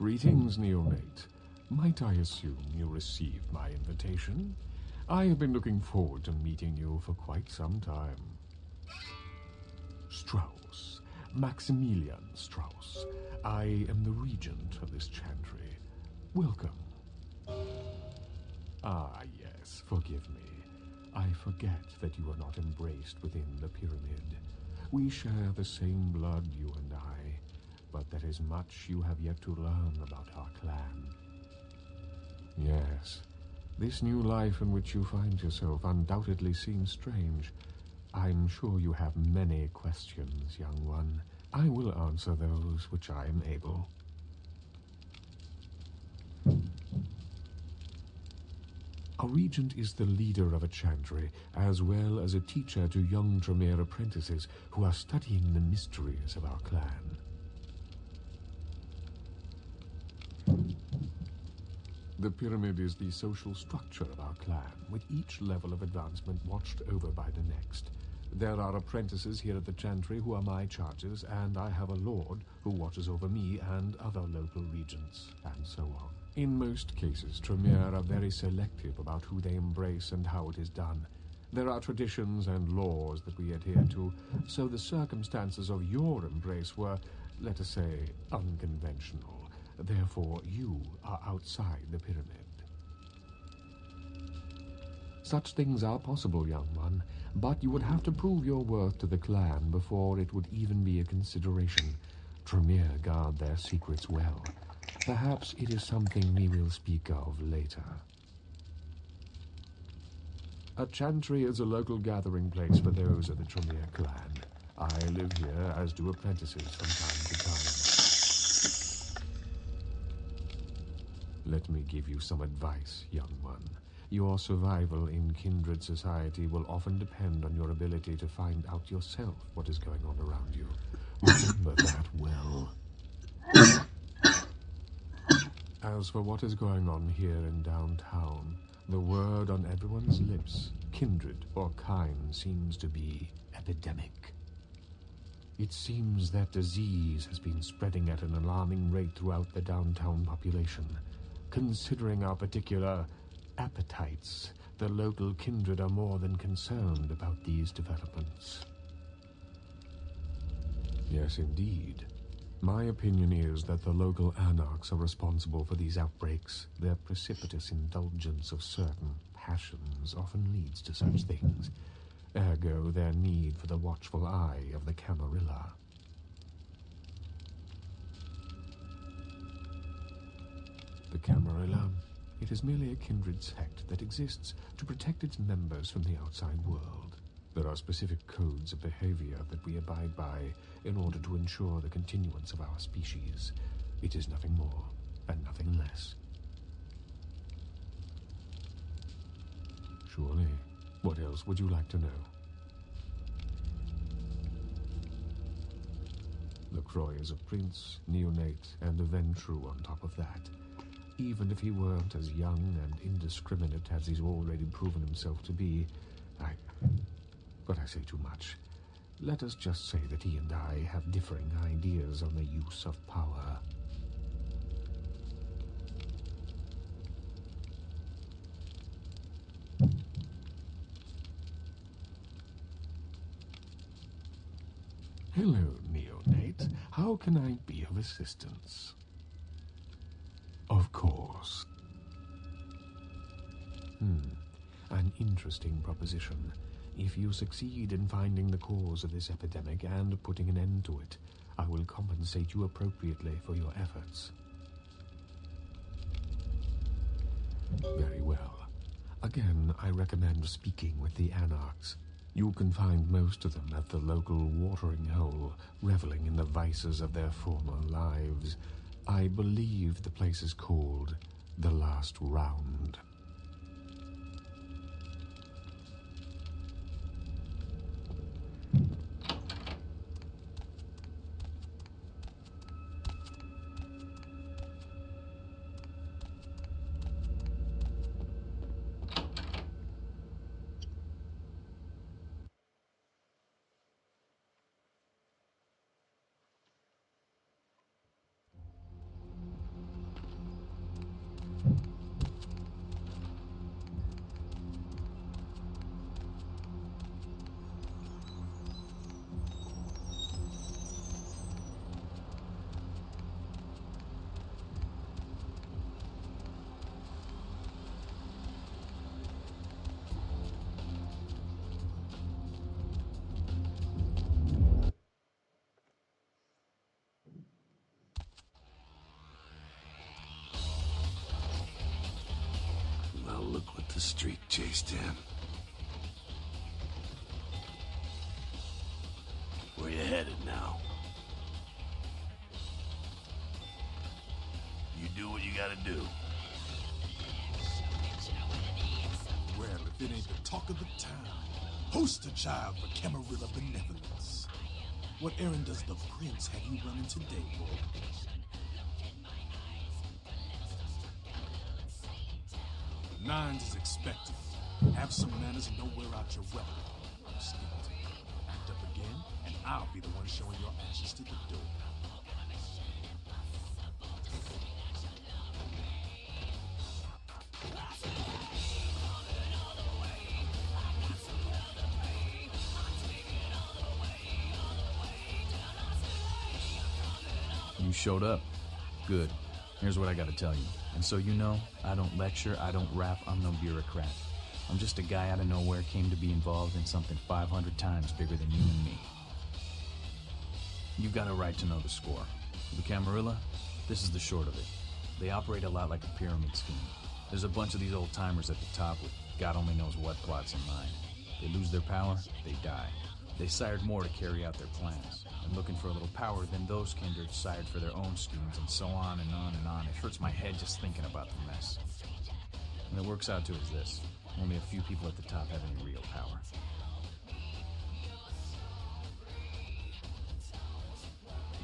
Greetings, neonate. Might I assume you received my invitation? I have been looking forward to meeting you for quite some time. Strauss. Maximilian Strauss. I am the regent of this chantry. Welcome. Ah, yes, forgive me. I forget that you are not embraced within the pyramid. We share the same blood, you and I. But there is much you have yet to learn about our clan. Yes, this new life in which you find yourself undoubtedly seems strange. I'm sure you have many questions, young one. I will answer those which I am able. A regent is the leader of a chantry, as well as a teacher to young Tremere apprentices who are studying the mysteries of our clan. The pyramid is the social structure of our clan, with each level of advancement watched over by the next. There are apprentices here at the chantry who are my charges, and I have a lord who watches over me and other local regents, and so on. In most cases, Tremere are very selective about who they embrace and how it is done. There are traditions and laws that we adhere to, so the circumstances of your embrace were, let us say, unconventional. Therefore, you are outside the pyramid. Such things are possible, young one, but you would have to prove your worth to the clan before it would even be a consideration. Tremere guard their secrets well. Perhaps it is something we will speak of later. A chantry is a local gathering place for those of the Tremere clan. I live here, as do apprentices from time to time. Let me give you some advice, young one. Your survival in kindred society will often depend on your ability to find out yourself what is going on around you. Remember that well. As for what is going on here in downtown, the word on everyone's lips, kindred or kind, seems to be epidemic. It seems that disease has been spreading at an alarming rate throughout the downtown population. Considering our particular appetites, the local kindred are more than concerned about these developments. Yes, indeed. My opinion is that the local anarchs are responsible for these outbreaks. Their precipitous indulgence of certain passions often leads to such things. Ergo, their need for the watchful eye of the Camarilla. The Camarilla? It is merely a kindred sect that exists to protect its members from the outside world. There are specific codes of behavior that we abide by in order to ensure the continuance of our species. It is nothing more and nothing less. Surely. What else would you like to know? LaCroix is a prince, neonate, and a Ventrue on top of that. Even if he weren't as young and indiscriminate as he's already proven himself to be, But I say too much. Let us just say that he and I have differing ideas on the use of power. Hello, neonate. How can I be of assistance? Of course. An interesting proposition. If you succeed in finding the cause of this epidemic and putting an end to it, I will compensate you appropriately for your efforts. Very well. Again, I recommend speaking with the Anarchs. You can find most of them at the local watering hole, reveling in the vices of their former lives. I believe the place is called The Last Round. Look what the streak chased him. Where you headed now? You do what you gotta do. Well, if it ain't the talk of the town, poster child for Camarilla benevolence. What errand does the prince have you running today, boy? Nines is expected. Have some manners and don't wear out your weapon. Understand? Act up again, and I'll be the one showing your ashes to the door. You showed up. Good. Here's what I gotta tell you. And so you know, I don't lecture, I don't rap, I'm no bureaucrat. I'm just a guy out of nowhere came to be involved in something 500 times bigger than you and me. You've got a right to know the score. The Camarilla, this is the short of it. They operate a lot like a pyramid scheme. There's a bunch of these old-timers at the top with God only knows what plots in mind. They lose their power, they die. They sired more to carry out their plans. And looking for a little power, then those kindred sired for their own schemes, and so on and on and on. It hurts my head just thinking about the mess. And it works out to is this. Only a few people at the top have any real power.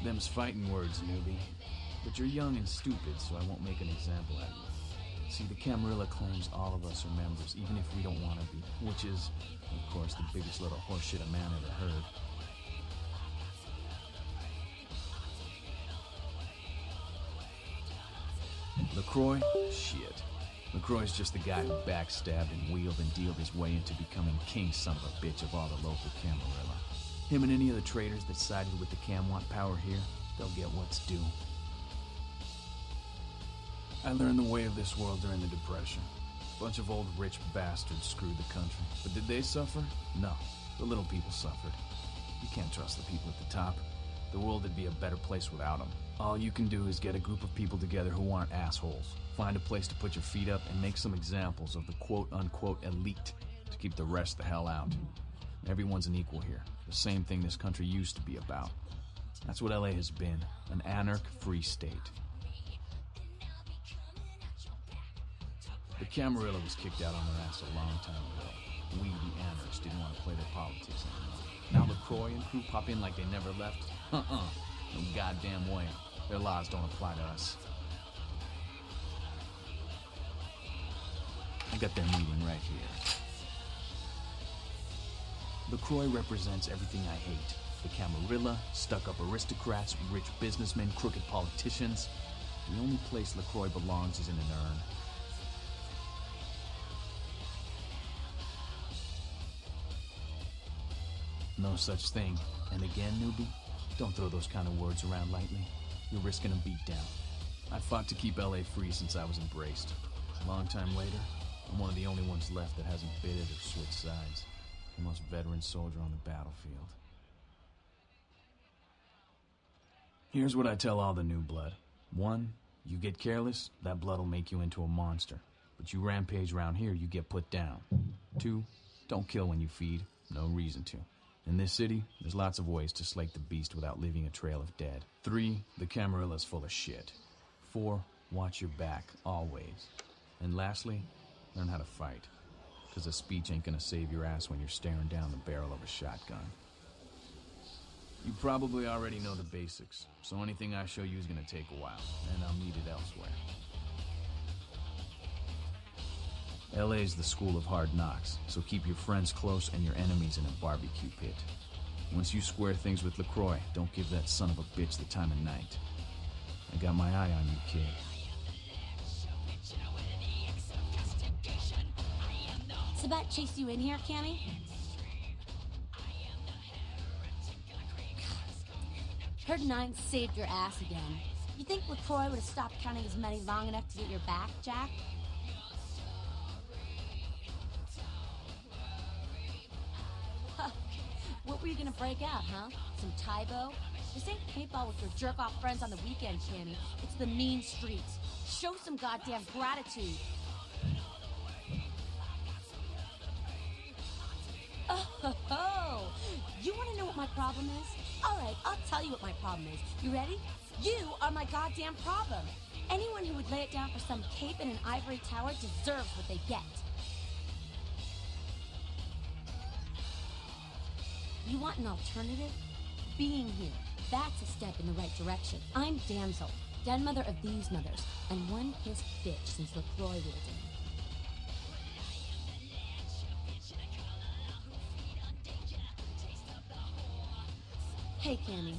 Them's fighting words, newbie. But you're young and stupid, so I won't make an example out of you. See, the Camarilla claims all of us are members, even if we don't want to be. Which is, of course, the biggest little horseshit a man ever heard. LaCroix? Shit. LaCroix's just the guy who backstabbed and wheeled and dealed his way into becoming king son of a bitch of all the local Camarilla. Him and any of the traitors that sided with the Cam want power here, they'll get what's due. I learned the way of this world during the Depression. A bunch of old rich bastards screwed the country. But did they suffer? No. The little people suffered. You can't trust the people at the top. The world would be a better place without them. All you can do is get a group of people together who aren't assholes. Find a place to put your feet up and make some examples of the quote-unquote elite to keep the rest the hell out. Everyone's an equal here. The same thing this country used to be about. That's what LA has been. An anarch-free state. The Camarilla was kicked out on their ass a long time ago. We, the anarchs, didn't want to play their politics anymore. Now LaCroix and crew pop in like they never left? No goddamn way. Their laws don't apply to us. I got their meeting right here. LaCroix represents everything I hate. The Camarilla, stuck-up aristocrats, rich businessmen, crooked politicians. The only place LaCroix belongs is in an urn. No such thing. And again, newbie, don't throw those kind of words around lightly. You're risking a beatdown. I fought to keep LA free since I was embraced. A long time later, I'm one of the only ones left that hasn't bidded or switched sides. The most veteran soldier on the battlefield. Here's what I tell all the new blood. 1, you get careless, that blood will make you into a monster. But you rampage around here, you get put down. 2, don't kill when you feed. No reason to. In this city, there's lots of ways to slake the beast without leaving a trail of dead. 3, the Camarilla's full of shit. 4, watch your back, always. And lastly, learn how to fight. Because a speech ain't gonna save your ass when you're staring down the barrel of a shotgun. You probably already know the basics, so anything I show you is gonna take a while, and I'll need it elsewhere. LA's the school of hard knocks, so keep your friends close and your enemies in a barbecue pit. Once you square things with LaCroix, don't give that son of a bitch the time of night. I got my eye on you, kid. Sabat chased you in here, Cammy? Heard Nine saved your ass again. You think LaCroix would have stopped counting his money long enough to get your back, Jack? What were you gonna break out, huh? Some Tybo? This ain't paintball with your jerk-off friends on the weekend, Cammy. It's the mean streets. Show some goddamn gratitude. Oh, you want to know what my problem is? All right, I'll tell you what my problem is. You ready? You are my goddamn problem. Anyone who would lay it down for some cape in an ivory tower deserves what they get. You want an alternative? Being here. That's a step in the right direction. I'm Damsel, den mother of these mothers, and one pissed bitch since LaCroix ruled in. Hey, Cammy.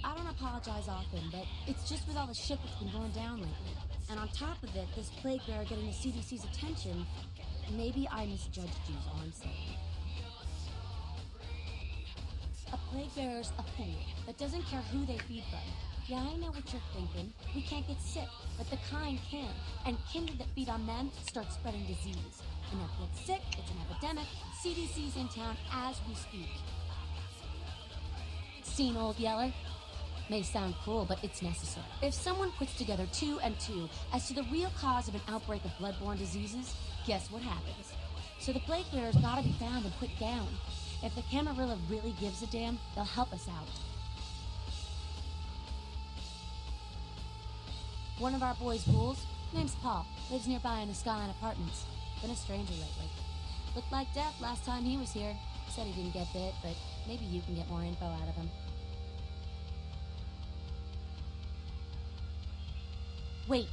I don't apologize often, but it's just with all the shit that's been going down lately. And on top of it, this plague bearer getting the CDC's attention, maybe I misjudged you, is all I'm saying. A plague bearer's a fool that doesn't care who they feed from. Yeah, I know what you're thinking. We can't get sick, but the kind can. And kindred that feed on them start spreading disease. Enough get sick, it's an epidemic. CDC's in town as we speak. Seen Old Yeller? may sound cruel, but it's necessary. If someone puts together 2 and 2 as to the real cause of an outbreak of bloodborne diseases, guess what happens? So the plague bearers gotta be found and put down. If the Camarilla really gives a damn, they'll help us out. One of our boys' ghouls, name's Paul, lives nearby in the Skyline Apartments. Been a stranger lately. Looked like death last time he was here. Said he didn't get bit, but maybe you can get more info out of him. Wait,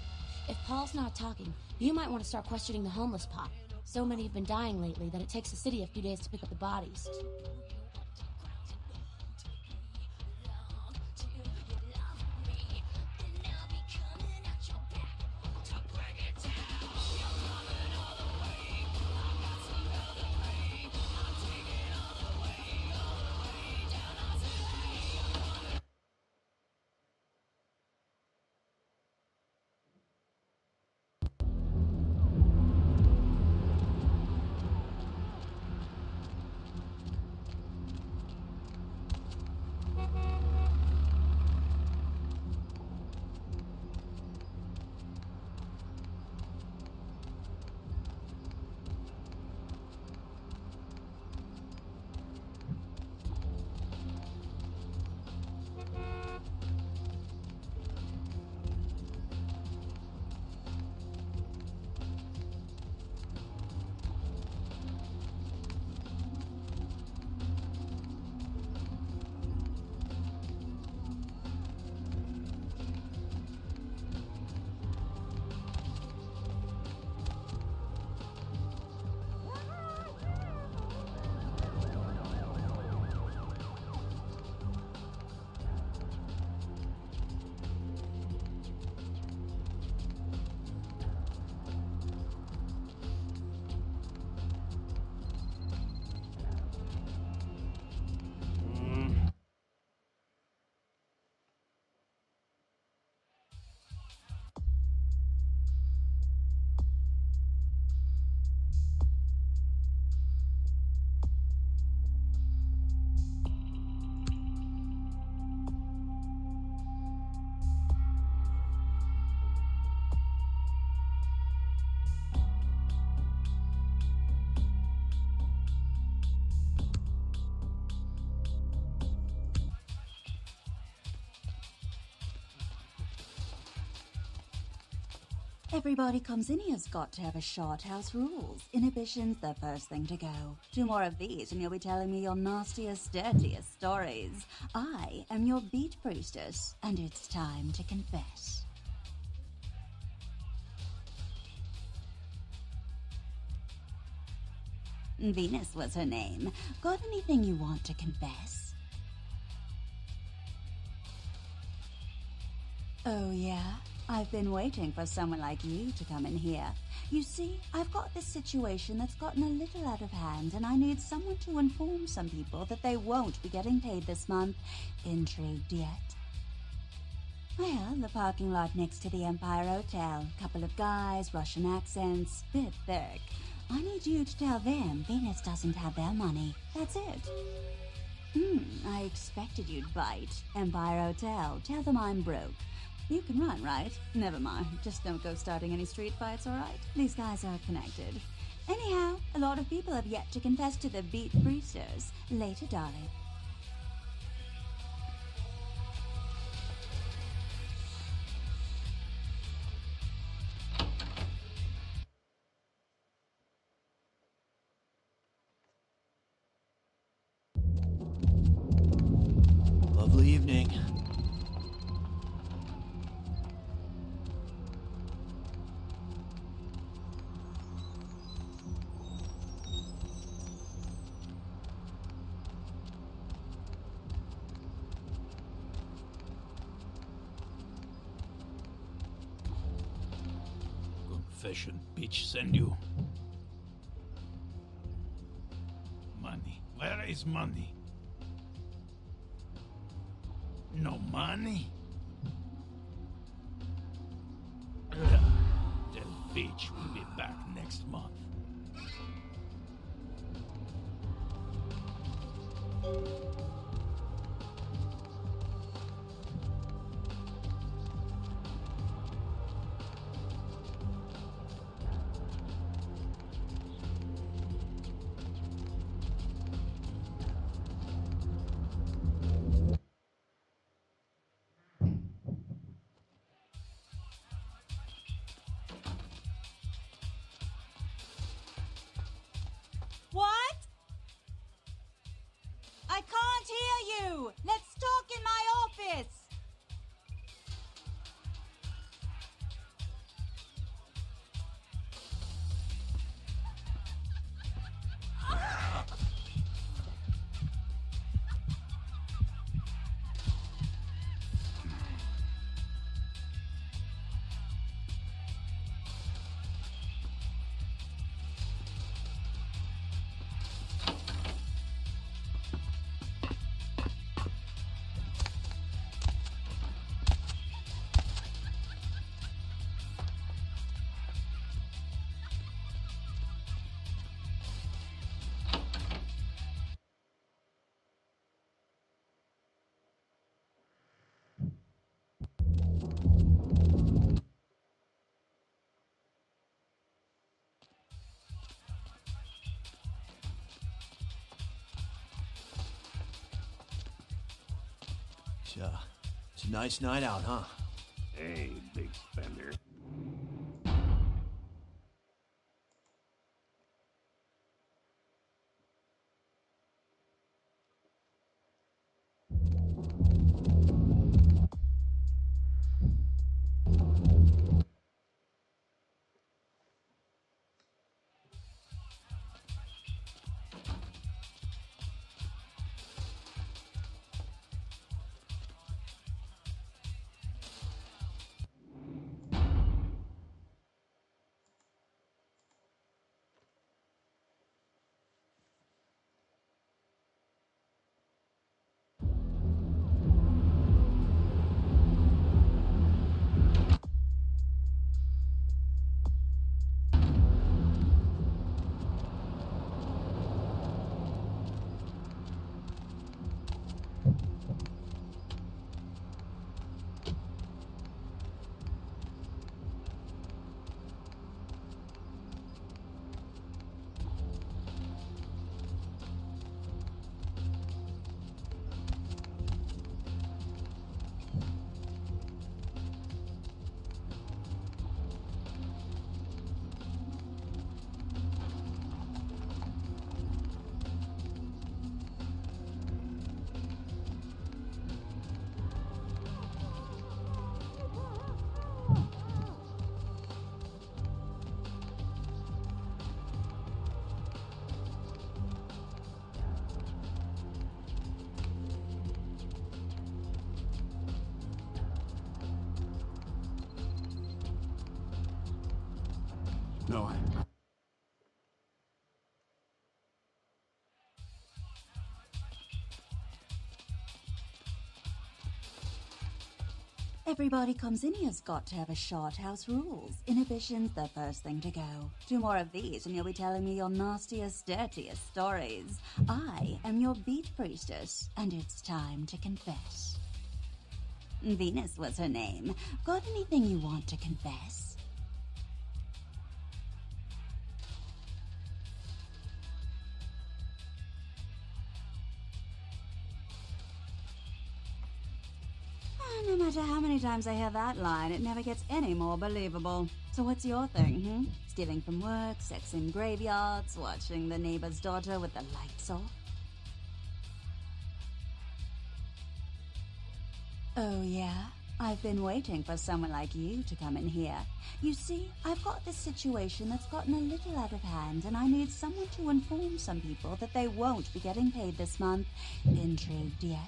if Paul's not talking, you might want to start questioning the homeless pot. So many have been dying lately that it takes the city a few days to pick up the bodies. Everybody comes in here's got to have a shot. House rules. Inhibition's the first thing to go. 2 more of these and you'll be telling me your nastiest, dirtiest stories. I am your beat priestess, and it's time to confess. Venus was her name. Got anything you want to confess? Oh, yeah? I've been waiting for someone like you to come in here. You see, I've got this situation that's gotten a little out of hand, and I need someone to inform some people that they won't be getting paid this month. Intrigued yet? Well, the parking lot next to the Empire Hotel. Couple of guys, Russian accents, bit thick. I need you to tell them Venus doesn't have their money. That's it. I expected you'd bite. Empire Hotel. Tell them I'm broke. You can run, right? Never mind. Just don't go starting any street fights, all right? These guys are connected. Anyhow, a lot of people have yet to confess to the Beat Priesters. Later, darling. Lovely evening. Confession, bitch, send you. Money. Where is money? No money? That bitch will be back next month. It's a nice night out, huh? Hey, big spender. No, Everybody comes in here's got to have a short house rules. Inhibition's the first thing to go. 2 more of these and you'll be telling me your nastiest, dirtiest stories. I am your beat priestess, and it's time to confess. Venus was her name. Got anything you want to confess? No matter how many times I hear that line, it never gets any more believable. So what's your thing, Stealing from work, sex in graveyards, watching the neighbor's daughter with the lights off? Oh yeah? I've been waiting for someone like you to come in here. You see, I've got this situation that's gotten a little out of hand, and I need someone to inform some people that they won't be getting paid this month. Intrigued yet?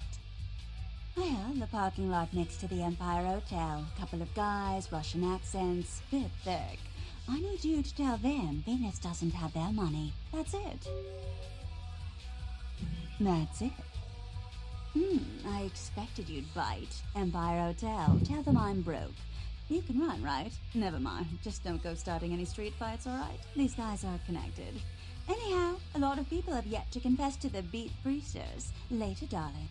Well, the parking lot next to the Empire Hotel. Couple of guys, Russian accents, bit thick. I need you to tell them Venus doesn't have their money. That's it. That's it. I expected you'd bite. Empire Hotel. Tell them I'm broke. You can run, right? Never mind. Just don't go starting any street fights, alright? These guys are connected. Anyhow, a lot of people have yet to confess to the beat priestess. Later, darling.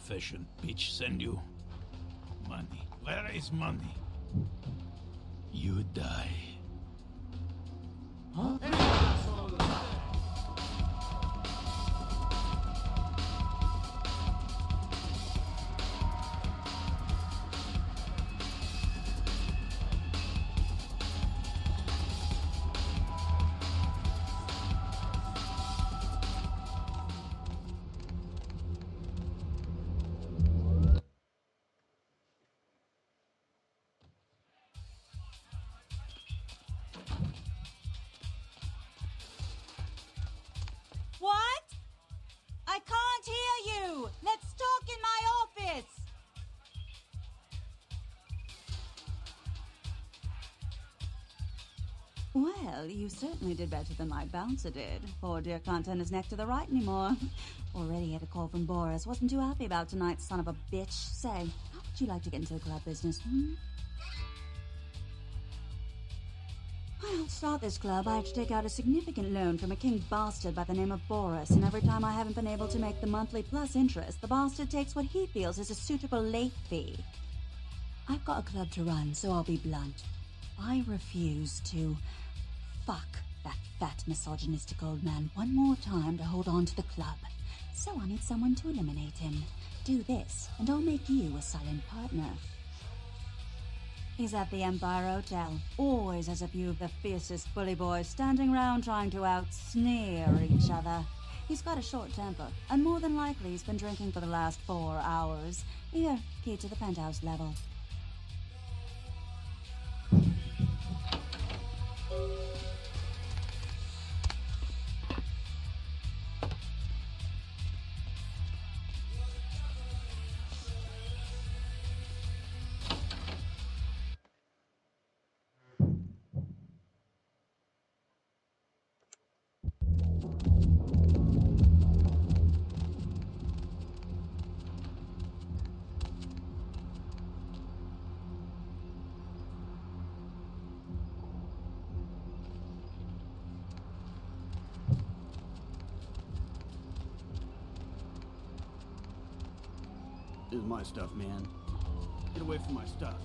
Confession bitch send you? Money. Where is money? You die. Huh? What? I can't hear you! Let's talk in my office! Well, you certainly did better than my bouncer did. Poor dear can't turn his neck to the right anymore. Already had a call from Boris. Wasn't too happy about tonight, son of a bitch. Say, how would you like to get into the club business, Well, to start this club, I had to take out a significant loan from a king bastard by the name of Boris, and every time I haven't been able to make the monthly plus interest, the bastard takes what he feels is a suitable late fee. I've got a club to run, so I'll be blunt. I refuse to fuck that fat, misogynistic old man one more time to hold on to the club. So I need someone to eliminate him. Do this, and I'll make you a silent partner. He's at the Empire Hotel. Always has a few of the fiercest bully boys standing round trying to out-sneer each other. He's got a short temper, and more than likely he's been drinking for the last 4 hours. Here, key to the penthouse level. This is my stuff, man. Get away from my stuff.